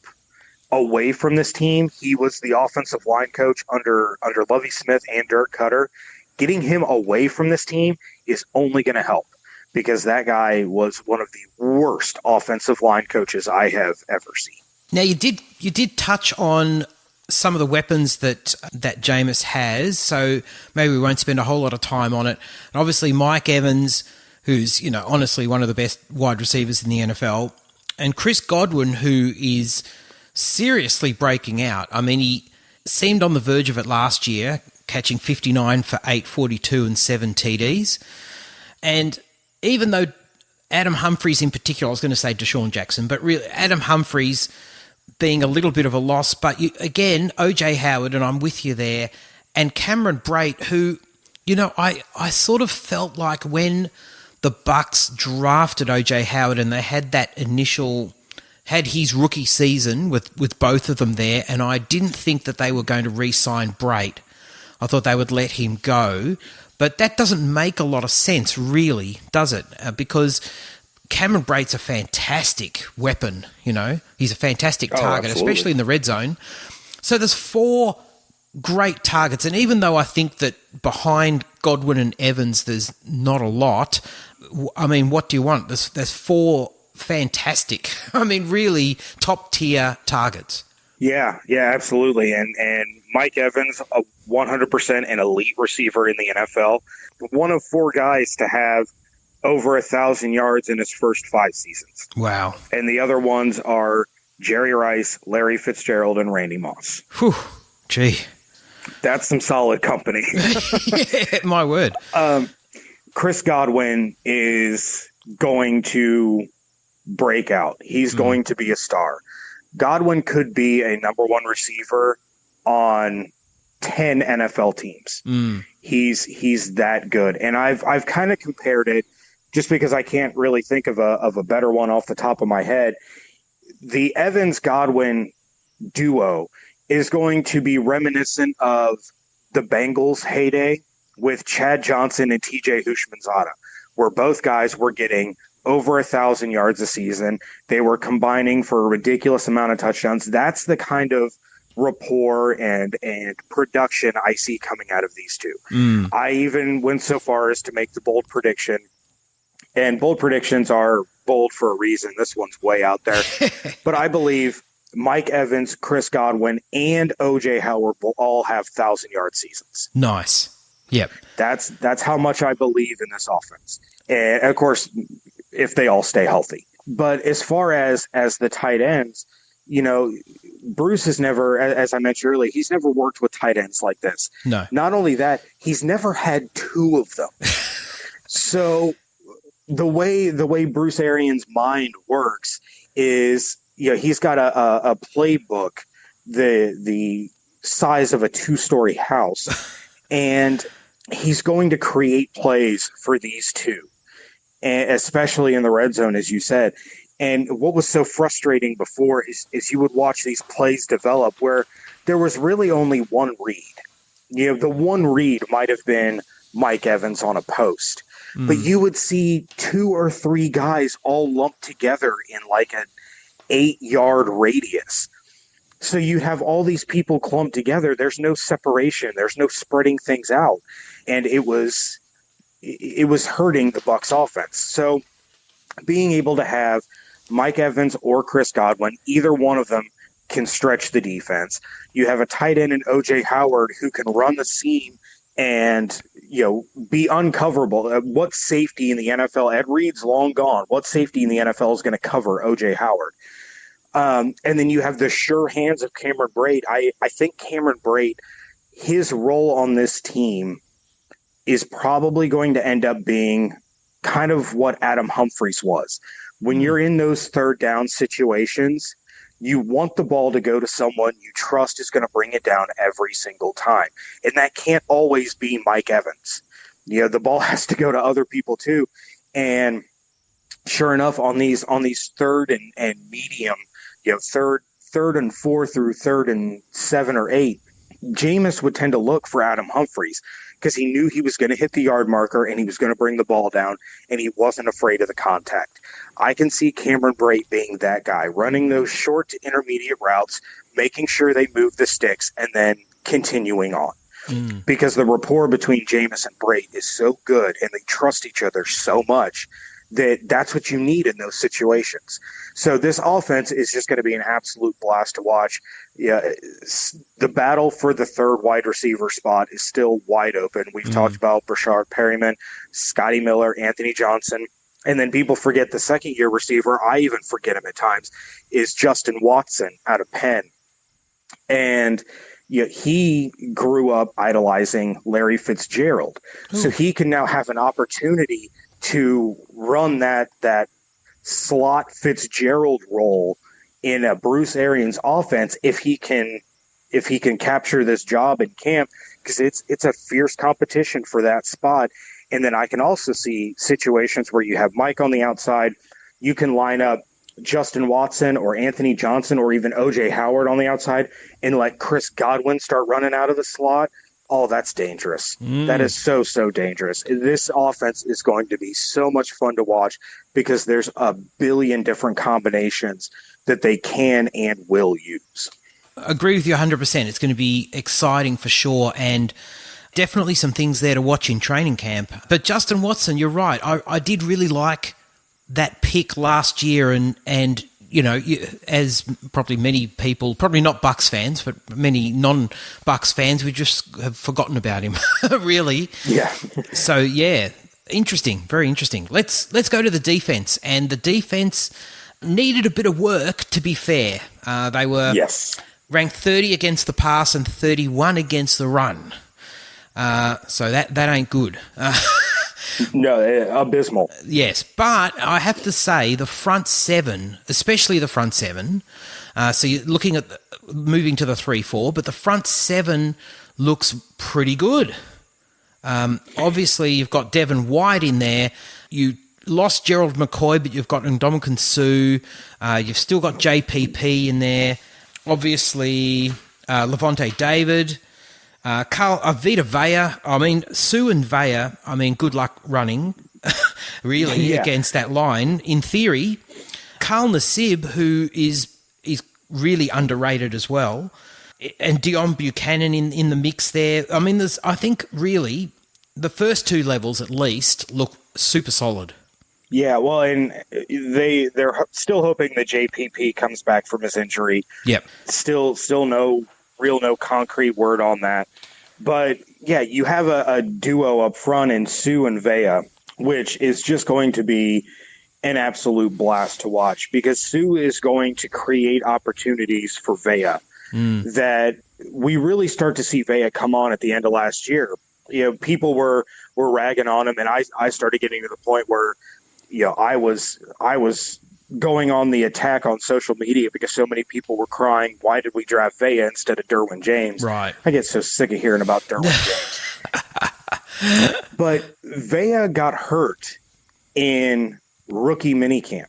away from this team, he was the offensive line coach under Lovie Smith and Dirk Cutter. Getting him away from this team is only going to help because that guy was one of the worst offensive line coaches I have ever seen. Now, you did touch on some of the weapons that Jameis has, so maybe we won't spend a whole lot of time on it. And obviously, Mike Evans, who's honestly one of the best wide receivers in the NFL, and Chris Godwin, who is seriously breaking out. I mean, he seemed on the verge of it last year, catching 59 for 842 and 7 TDs. And even though Adam Humphries in particular, I was going to say Deshaun Jackson, but really Adam Humphries being a little bit of a loss. But again, OJ Howard, and I'm with you there, and Cameron Brate, who, I sort of felt like when the Bucs drafted OJ Howard and they had had his rookie season with both of them there, and I didn't think that they were going to re-sign Brate. I thought they would let him go. But that doesn't make a lot of sense, really, does it? Because Cameron Brate's a fantastic weapon, He's a fantastic target, especially in the red zone. So there's 4 great targets. And even though I think that behind Godwin and Evans there's not a lot, I mean, what do you want? There's 4 fantastic, really top-tier targets. Yeah, absolutely. And Mike Evans, a 100% an elite receiver in the NFL, one of 4 guys to have over 1,000 yards in his first 5 seasons. Wow. And the other ones are Jerry Rice, Larry Fitzgerald, and Randy Moss. Whew. Gee. That's some solid company. Yeah, my word. Chris Godwin is going to break out. He's going to be a star. Godwin could be a number 1 receiver on 10 NFL teams. He's that good. And I've kind of compared it just because I can't really think of a better one off the top of my head. The Evans-Godwin duo is going to be reminiscent of the Bengals' heyday with Chad Johnson and TJ Houshmandzadeh, where both guys were getting over 1,000 yards a season. They were combining for a ridiculous amount of touchdowns. That's the kind of rapport and production I see coming out of these two. I even went so far as to make the bold prediction, and bold predictions are bold for a reason. This one's way out there. But I believe Mike Evans, Chris Godwin, and OJ Howard will all have 1,000-yard seasons. Nice. Yep. That's how much I believe in this offense. And of course, if they all stay healthy. But as far as the tight ends, Bruce has never, as I mentioned earlier, he's never worked with tight ends like this. No. Not only that, he's never had 2 of them. So the way Bruce Arians' mind works is, he's got a playbook the size of a 2-story house, and he's going to create plays for these 2. and especially in the red zone, as you said. And what was so frustrating before is you would watch these plays develop where there was really only one read. The one read might have been Mike Evans on a post, but you would see 2 or 3 guys all lumped together in like an 8-yard radius. So you have all these people clumped together. There's no separation. There's no spreading things out. And it was hurting the Bucs offense. So being able to have Mike Evans or Chris Godwin, either one of them can stretch the defense. You have a tight end in O.J. Howard who can run the seam and be uncoverable. What safety in the NFL? Ed Reed's long gone. What safety in the NFL is going to cover O.J. Howard? And then you have the sure hands of Cameron Brate. I think Cameron Brate, his role on this team is probably going to end up being kind of what Adam Humphries was. When you're in those third down situations, you want the ball to go to someone you trust is going to bring it down every single time. And that can't always be Mike Evans. The ball has to go to other people too. And sure enough, on these third and medium, third and 4 through third and 7 or 8, Jameis would tend to look for Adam Humphries because he knew he was going to hit the yard marker and he was going to bring the ball down, and he wasn't afraid of the contact. I can see Cameron Brate being that guy, running those short to intermediate routes, making sure they move the sticks, and then continuing on. Because the rapport between Jameis and Brate is so good, and they trust each other so much that's what you need in those situations. So this offense is just going to be an absolute blast to watch. The battle for the third wide receiver spot is still wide open. We've talked about Brashard Perryman, Scotty Miller, Anthony Johnson, and then people forget the second-year receiver. I even forget him at times, is Justin Watson out of Penn. And he grew up idolizing Larry Fitzgerald. So he can now have an opportunity to run that slot Fitzgerald role in a Bruce Arians offense if he can capture this job in camp, because it's a fierce competition for that spot. And then I can also see situations where you have Mike on the outside. You can line up Justin Watson or Anthony Johnson or even O.J. Howard on the outside and let Chris Godwin start running out of the slot. Oh, that's dangerous. That is so, so dangerous. This offense is going to be so much fun to watch because there's a billion different combinations that they can and will use. Agree with you 100%. It's going to be exciting for sure, and definitely some things there to watch in training camp. But Justin Watson, you're right. I did really like that pick last year, and as probably many people, probably not Bucs fans, but many non-Bucs fans, we just have forgotten about him, really. Yeah. So, yeah, interesting, very interesting. Let's go to the defense, and the defense needed a bit of work, to be fair. They were ranked 30 against the pass and 31 against the run. So that ain't good. No, abysmal. Yes, but I have to say the front seven, especially the front seven, so you're looking at moving to the 3-4, but the front seven looks pretty good. Obviously, you've got Devin White in there. You lost Gerald McCoy, but you've got Ndamukong Suh. You've still got JPP in there. Obviously, Levante David. Vita Vea, Sue and Vea, good luck running, really, against that line, in theory. Carl Nassib, who is really underrated as well, and Dion Buchanan in the mix there. I think, really, the first 2 levels, at least, look super solid. Yeah, well, and they're still hoping that JPP comes back from his injury. Yep. Still no concrete word on that. But, yeah, you have a duo up front in Sue and Vea, which is just going to be an absolute blast to watch because Sue is going to create opportunities for Vea that we really start to see Vea come on at the end of last year. People were ragging on him, and I started getting to the point where I was going on the attack on social media because so many people were crying, why did we draft Vea instead of Derwin James? Right. I get so sick of hearing about Derwin James. But Vea got hurt in rookie minicamp.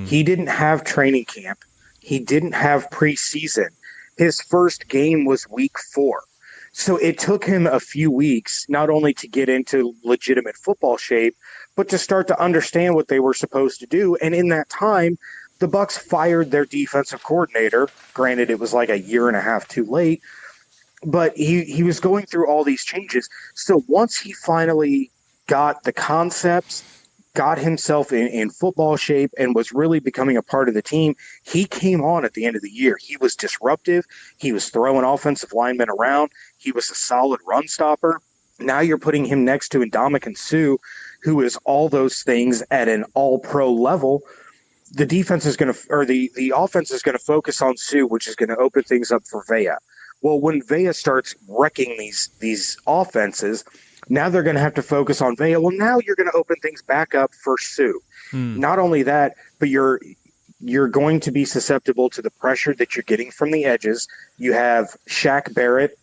He didn't have training camp. He didn't have preseason. His first game was week 4. So it took him a few weeks, not only to get into legitimate football shape, but to start to understand what they were supposed to do. And in that time, the Bucs fired their defensive coordinator. Granted, it was like a year and a half too late, but he was going through all these changes. So once he finally got the concepts, got himself in football shape, and was really becoming a part of the team, he came on at the end of the year. He was disruptive. He was throwing offensive linemen around. He was a solid run stopper. Now you're putting him next to Ndamukong Suh, who is all those things at an all-pro level. The defense is going to, or the offense is going to focus on Suh, which is going to open things up for Vea. Well, when Vea starts wrecking these offenses, now they're going to have to focus on Vea. Well, now you're going to open things back up for Suh. Not only that, but you're going to be susceptible to the pressure that you're getting from the edges. You have Shaq Barrett,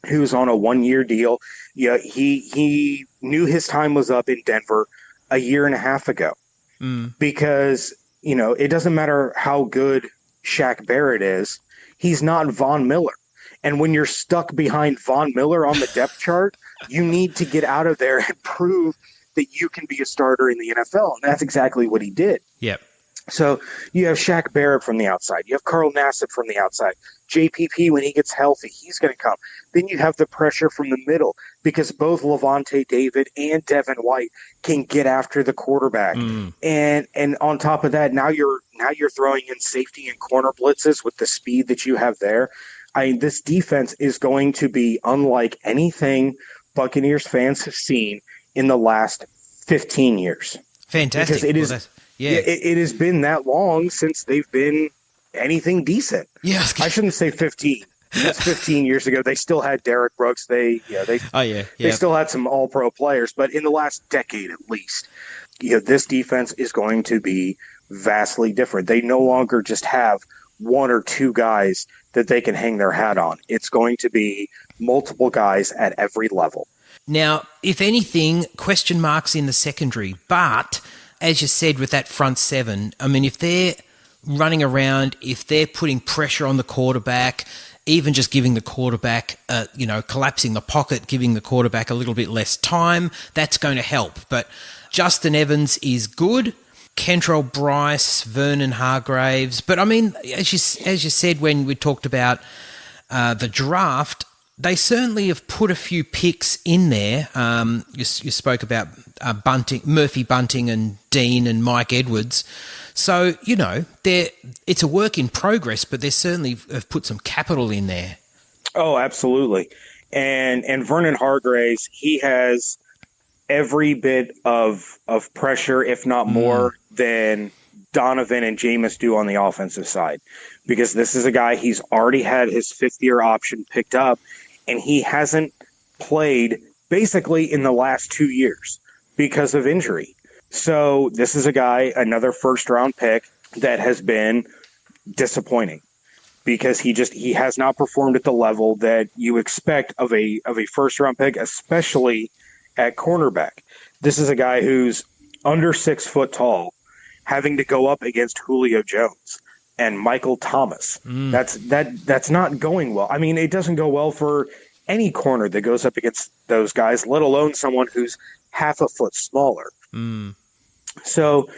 who's on a 1-year deal. Yeah, he knew his time was up in Denver a year and a half ago because, it doesn't matter how good Shaq Barrett is. He's not Von Miller. And when you're stuck behind Von Miller on the depth chart, you need to get out of there and prove that you can be a starter in the NFL. And that's exactly what he did. Yep. So you have Shaq Barrett from the outside. You have Carl Nassib from the outside. JPP, when he gets healthy, he's going to come. Then you have the pressure from the middle because both Levante David and Devin White can get after the quarterback. And on top of that, now you're throwing in safety and corner blitzes with the speed that you have there. This defense is going to be unlike anything Buccaneers fans have seen in the last 15 years. Fantastic. Because it has been that long since they've been anything decent. Yeah, I shouldn't say 15. That's 15 years ago. They still had Derek Brooks. They still had some all-pro players, but in the last decade at least, this defense is going to be vastly different. They no longer just have one or two guys that they can hang their hat on. It's going to be multiple guys at every level. Now, if anything, question marks in the secondary, but as you said with that front seven, I mean, if they're running around, if they're putting pressure on the quarterback, even just giving the quarterback, collapsing the pocket, giving the quarterback a little bit less time, that's going to help. But Justin Evans is good. Kentrell Bryce, Vernon Hargraves. But, I mean, as you said when we talked about the draft, they certainly have put a few picks in there. You spoke about Murphy Bunting and Dean and Mike Edwards. So, it's a work in progress, but they certainly have put some capital in there. Oh, absolutely. And Vernon Hargraves, he has every bit of pressure, if not more, than Donovan and Jameis do on the offensive side. Because this is a guy, he's already had his fifth-year option picked up, and he hasn't played basically in the last 2 years because of injury. So this is a guy, another first-round pick, that has been disappointing because he has not performed at the level that you expect of a first-round pick, especially at cornerback. This is a guy who's under 6 foot tall, having to go up against Julio Jones and Michael Thomas. That's not going well. I mean, it doesn't go well for any corner that goes up against those guys, let alone someone who's half a foot smaller. So,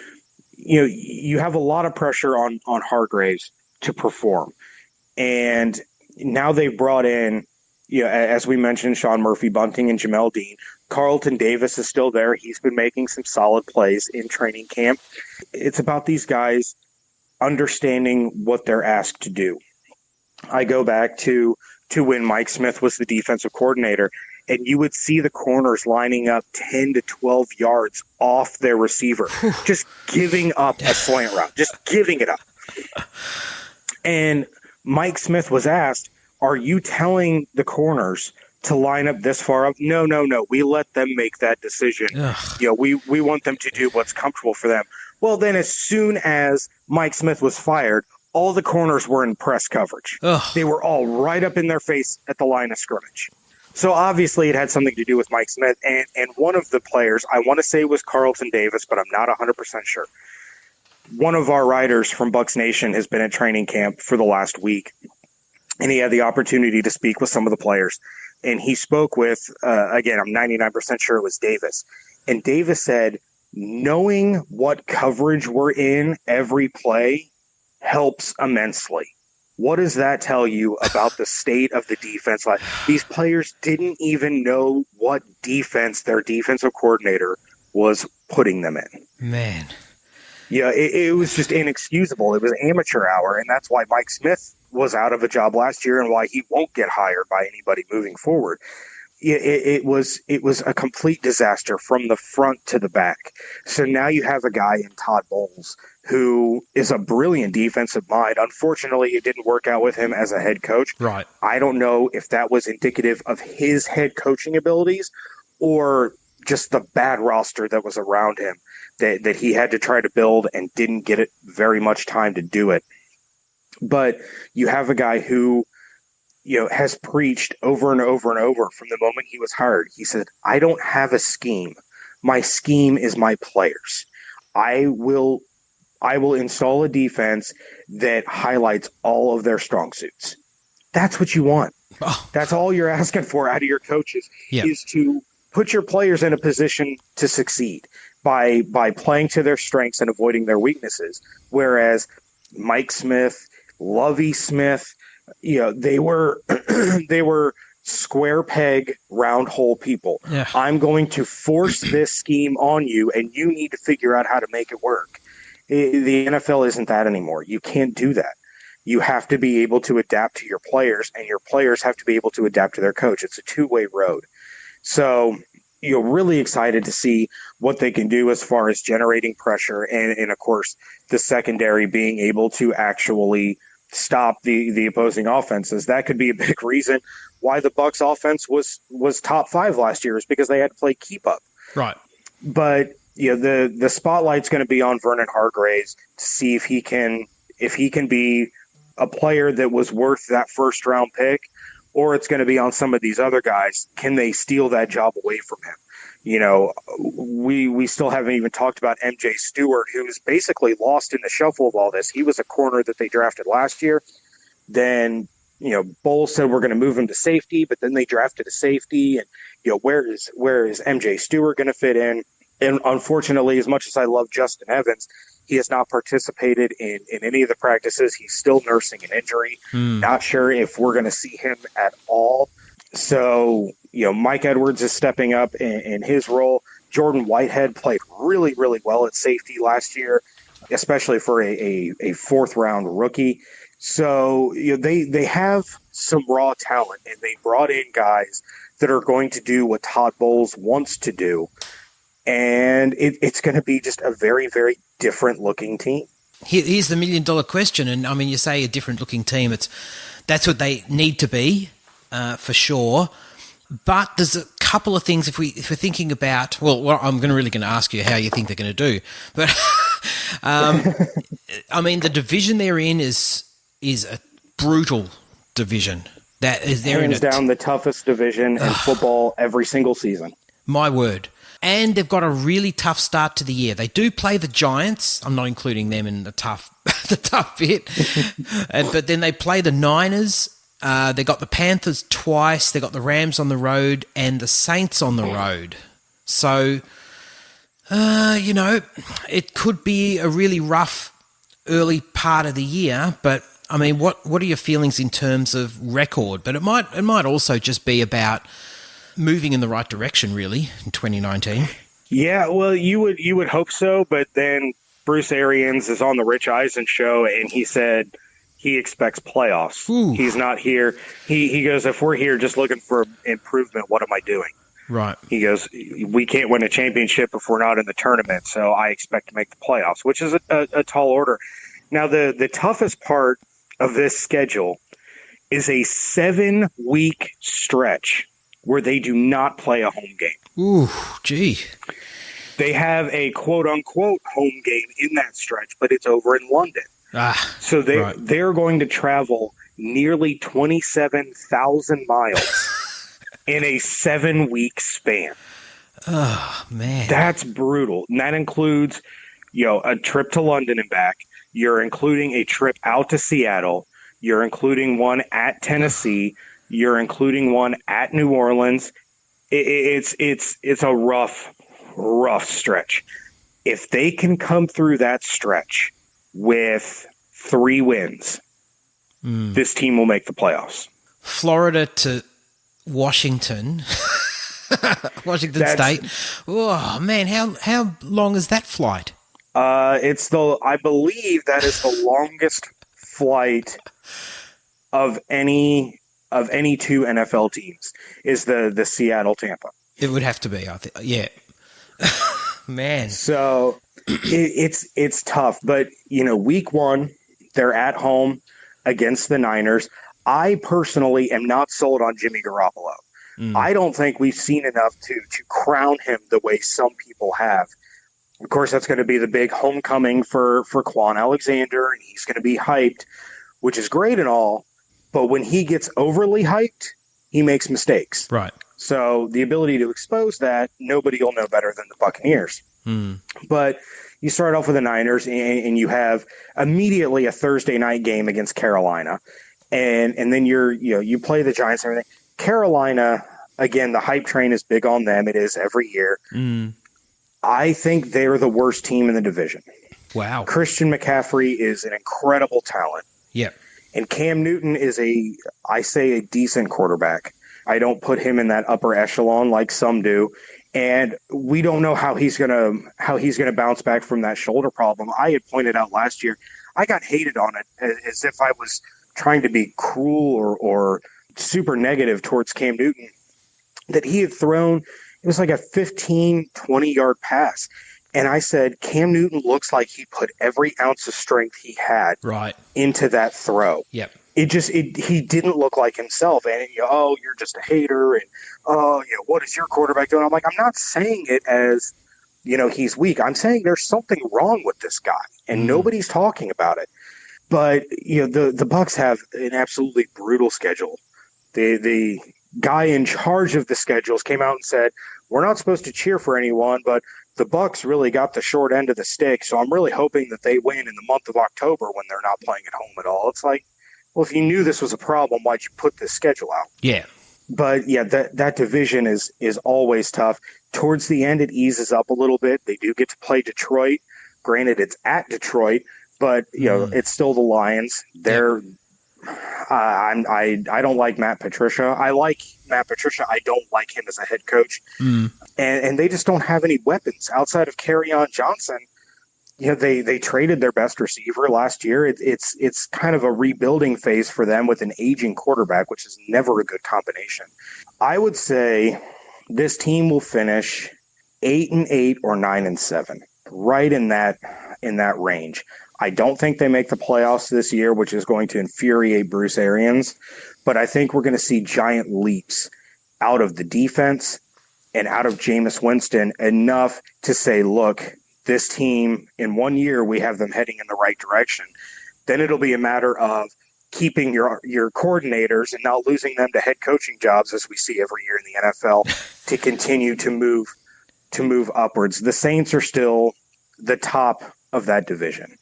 you have a lot of pressure on Hargraves to perform. And now they've brought in, as we mentioned, Sean Murphy Bunting and Jamel Dean. Carlton Davis is still there. He's been making some solid plays in training camp. It's about these guys understanding what they're asked to do. I go back to when Mike Smith was the defensive coordinator, and you would see the corners lining up 10 to 12 yards off their receiver, just giving up a slant route, just giving it up. And Mike Smith was asked, are you telling the corners to line up this far up? No. We let them make that decision. We want them to do what's comfortable for them. Well, then as soon as Mike Smith was fired, all the corners were in press coverage. They were all right up in their face at the line of scrimmage. So obviously it had something to do with Mike Smith, and one of the players, I want to say was Carlton Davis, but I'm not 100% sure. One of our writers from Bucs Nation has been at training camp for the last week, and he had the opportunity to speak with some of the players. And he spoke with, again, I'm 99% sure it was Davis. And Davis said, knowing what coverage we're in every play helps immensely. What does that tell you about the state of the defense? Like, these players didn't even know what defense their defensive coordinator was putting them in. Man. Yeah, it was just inexcusable. It was amateur hour, and that's why Mike Smith was out of a job last year and why he won't get hired by anybody moving forward. It was a complete disaster from the front to the back. So now you have a guy in Todd Bowles who is a brilliant defensive mind. Unfortunately, it didn't work out with him as a head coach. Right. I don't know if that was indicative of his head coaching abilities or just the bad roster that was around him that he had to try to build and didn't get it very much time to do it. But you have a guy who, has preached over and over and over from the moment he was hired. He said, I don't have a scheme. My scheme is my players. I will install a defense that highlights all of their strong suits. That's what you want. Oh. That's all you're asking for out of your coaches is to put your players in a position to succeed by playing to their strengths and avoiding their weaknesses. Whereas Mike Smith, Lovie Smith, they were square peg, round hole people. Yeah. I'm going to force this scheme on you, and you need to figure out how to make it work. The NFL isn't that anymore. You can't do that. You have to be able to adapt to your players, and your players have to be able to adapt to their coach. It's a two-way road. So you're really excited to see what they can do as far as generating pressure and of course, the secondary being able to actually stop the opposing offenses. That could be a big reason why the Bucs offense was top 5 last year, is because they had to play keep up. Right. But the spotlight's going to be on Vernon Hargreaves to see if he can be a player that was worth that first round pick, or it's going to be on some of these other guys. Can they steal that job away from him? We still haven't even talked about MJ Stewart, who's basically lost in the shuffle of all this. He was a corner that they drafted last year. Then, Bowles said we're going to move him to safety, but then they drafted a safety. And, where is MJ Stewart going to fit in? And unfortunately, as much as I love Justin Evans, he has not participated in any of the practices. He's still nursing an injury. Not sure if we're going to see him at all. So, Mike Edwards is stepping up in his role. Jordan Whitehead played really, really well at safety last year, especially for a fourth-round rookie. So, they have some raw talent, and they brought in guys that are going to do what Todd Bowles wants to do. And it's going to be just a very, very different-looking team. Here's the million-dollar question, and I mean, you say a different-looking team. That's what they need to be, for sure. But there's a couple of things if we're thinking about. Well, I'm really going to ask you how you think they're going to do. But I mean, the division they're in is a brutal division. That is, they're hands down the toughest division in football every single season. My word. And they've got a really tough start to the year. They do play the Giants. I'm not including them in the tough bit. But then they play the Niners. They got the Panthers twice. They got the Rams on the road and the Saints on the road. So, it could be a really rough early part of the year. But I mean, what are your feelings in terms of record? But it might also just be about moving in the right direction, really, in 2019. Yeah, well, you would hope so, but then Bruce Arians is on the Rich Eisen show, and he said he expects playoffs. Ooh. He's not here. He goes, if we're here just looking for improvement, what am I doing? Right. He goes, we can't win a championship if we're not in the tournament, so I expect to make the playoffs, which is a tall order. Now, the toughest part of this schedule is a 7-week stretch where they do not play a home game. Ooh, gee. They have a quote-unquote home game in that stretch, but it's over in London. So they're going to travel nearly 27,000 miles in a 7-week span. Oh, man. That's brutal. And that includes, a trip to London and back. You're including a trip out to Seattle. You're including one at Tennessee. You're including one at New Orleans. It's a rough stretch. If they can come through that stretch with 3 wins, this team will make the playoffs. Florida to Washington. Washington State. Oh, man, how long is that flight? I believe that is the longest flight of any 2 NFL teams is the Seattle Tampa. It would have to be, I think. Yeah. Man. So it's tough, but week 1 they're at home against the Niners. I personally am not sold on Jimmy Garoppolo. I don't think we've seen enough to crown him the way some people have. Of course, that's going to be the big homecoming for Quan Alexander, and he's going to be hyped, which is great and all. But when he gets overly hyped, he makes mistakes. Right. So the ability to expose that, nobody will know better than the Buccaneers. But you start off with the Niners, and you have immediately a Thursday night game against Carolina, and then you play the Giants and everything. Carolina, again, the hype train is big on them. It is every year. I think they're the worst team in the division. Wow. Christian McCaffrey is an incredible talent. Yep. And Cam Newton is a decent quarterback. I don't put him in that upper echelon like some do. And we don't know how he's gonna bounce back from that shoulder problem. I had pointed out last year, I got hated on it as if I was trying to be cruel or super negative towards Cam Newton, that he had thrown, it was like a 15, 20-yard pass. And I said, Cam Newton looks like he put every ounce of strength he had into that throw. Yep. He didn't look like himself. And, you're just a hater. And, what is your quarterback doing? I'm like, I'm not saying it as, he's weak. I'm saying there's something wrong with this guy. And nobody's talking about it. But, the Bucs have an absolutely brutal schedule. The guy in charge of the schedules came out and said, we're not supposed to cheer for anyone, but the Bucs really got the short end of the stick, so I'm really hoping that they win in the month of October when they're not playing at home at all. It's like, well, if you knew this was a problem, why'd you put this schedule out? Yeah. But, yeah, that division is always tough. Towards the end, it eases up a little bit. They do get to play Detroit. Granted, it's at Detroit, but, it's still the Lions. They're I don't like Matt Patricia. I like Matt Patricia. I don't like him as a head coach. And they just don't have any weapons outside of Kerryon Johnson. They traded their best receiver last year. It's kind of a rebuilding phase for them with an aging quarterback, which is never a good combination. I would say this team will finish 8-8 or 9-7, right in that range. I don't think they make the playoffs this year, which is going to infuriate Bruce Arians. But I think we're going to see giant leaps out of the defense and out of Jameis Winston, enough to say, look, this team, in 1 year, we have them heading in the right direction. Then it'll be a matter of keeping your coordinators and not losing them to head coaching jobs, as we see every year in the NFL, to continue to move upwards. The Saints are still the top of that division.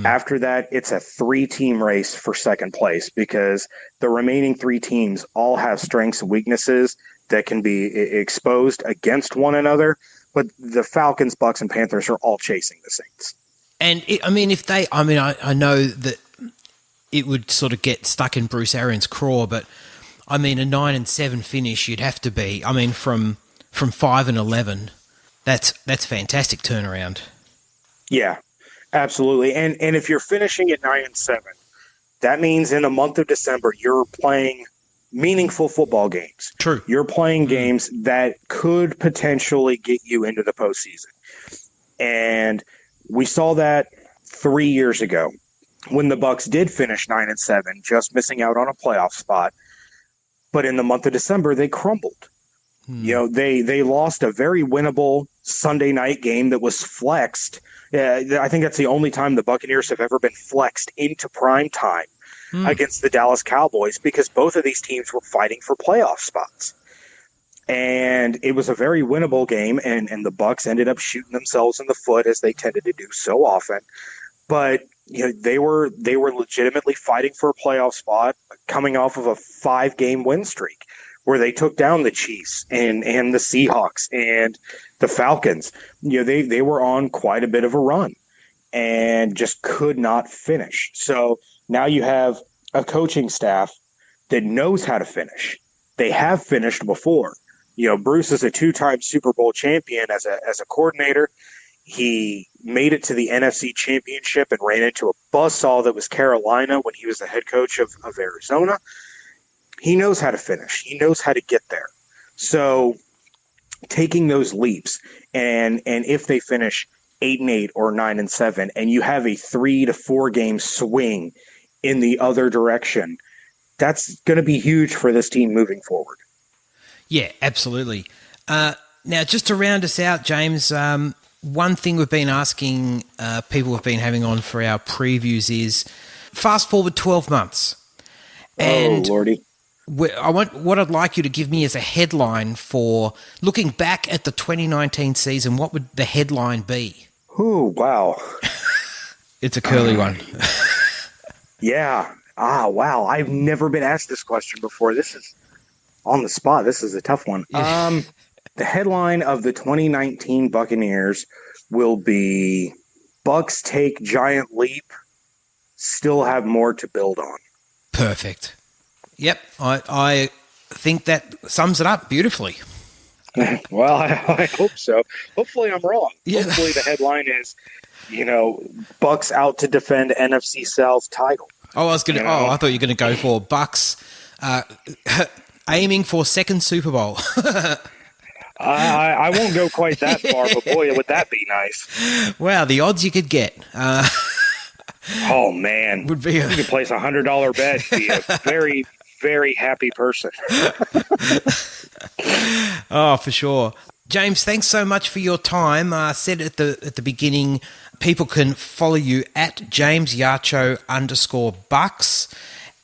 After that, it's a 3-team race for second place, because the remaining 3 teams all have strengths and weaknesses that can be exposed against one another. But the Falcons, Bucs, and Panthers are all chasing the Saints. And I know that it would sort of get stuck in Bruce Arians' craw, but a 9-7 finish, you'd have to be. From 5-11, that's fantastic turnaround. Yeah. Absolutely. And if you're finishing at 9-7, that means in the month of December, you're playing meaningful football games. True. You're playing games that could potentially get you into the postseason. And we saw that 3 years ago when the Bucs did finish 9-7, just missing out on a playoff spot. But in the month of December, they crumbled. They lost a very winnable Sunday night game that was flexed. I think that's the only time the Buccaneers have ever been flexed into prime time against the Dallas Cowboys, because both of these teams were fighting for playoff spots. And it was a very winnable game, and the Bucs ended up shooting themselves in the foot as they tended to do so often. But they were legitimately fighting for a playoff spot, coming off of a 5-game win streak where they took down the Chiefs and the Seahawks and the Falcons. They were on quite a bit of a run and just could not finish. So now you have a coaching staff that knows how to finish. They have finished before. Bruce is a 2-time Super Bowl champion as a coordinator. He made it to the NFC Championship and ran into a buzzsaw that was Carolina when he was the head coach of Arizona. He knows how to finish. He knows how to get there. So taking those leaps, and if they finish 8-8 or 9-7, and you have a 3 to 4 game swing in the other direction, that's going to be huge for this team moving forward. Yeah, absolutely. Now, just to round us out, James, one thing we've been asking people have been having on for our previews is fast forward 12 months. And Lordy. What I'd like you to give me as a headline for looking back at the 2019 season. What would the headline be? Oh, wow. It's a curly one. Yeah. Wow. I've never been asked this question before. This is on the spot. This is a tough one. Yeah. The headline of the 2019 Buccaneers will be Bucs take giant leap, still have more to build on. Perfect. Yep. I think that sums it up beautifully. Well, I hope so. Hopefully I'm wrong. Yeah. Hopefully the headline is, Bucs out to defend NFC South title. Oh, I thought you were going to go for Bucs aiming for second Super Bowl. I won't go quite that far, but boy, would that be nice. Wow, the odds you could get. Oh, man. Would be you could place a $100 bet, be a very, very happy person. Oh, for sure. James, thanks so much for your time. I said at the beginning, people can follow you at James Yarcho _Bucs.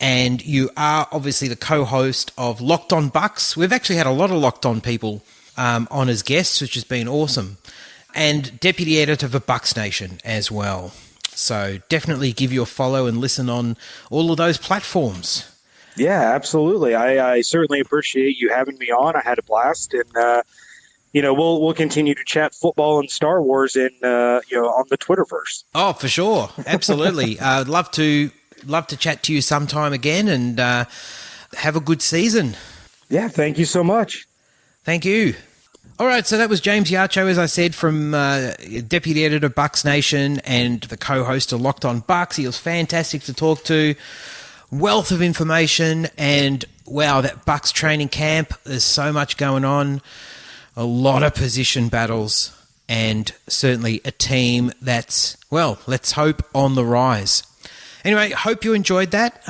And you are obviously the co-host of Locked On Bucs. We've actually had a lot of Locked On people on as guests, which has been awesome. And deputy editor for Bucs Nation as well. So definitely give you a follow and listen on all of those platforms. Yeah, absolutely. I certainly appreciate you having me on. I had a blast, and we'll continue to chat football and Star Wars on the Twitterverse. Oh, for sure, absolutely. I'd love to chat to you sometime again, and have a good season. Yeah, thank you so much. Thank you. All right, so that was James Yarcho, as I said, from Deputy Editor Bucs Nation and the co-host of Locked On Bucs. He was fantastic to talk to. Wealth of information, and wow, that Bucs training camp, there's so much going on. A lot of position battles, and certainly a team that's, well, let's hope on the rise. Anyway, hope you enjoyed that.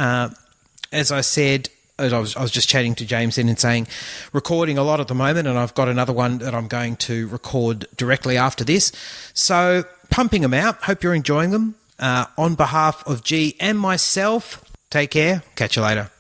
As I said, I was just chatting to James then and saying, recording a lot at the moment, and I've got another one that I'm going to record directly after this. So, pumping them out. Hope you're enjoying them. On behalf of G and myself, take care. Catch you later.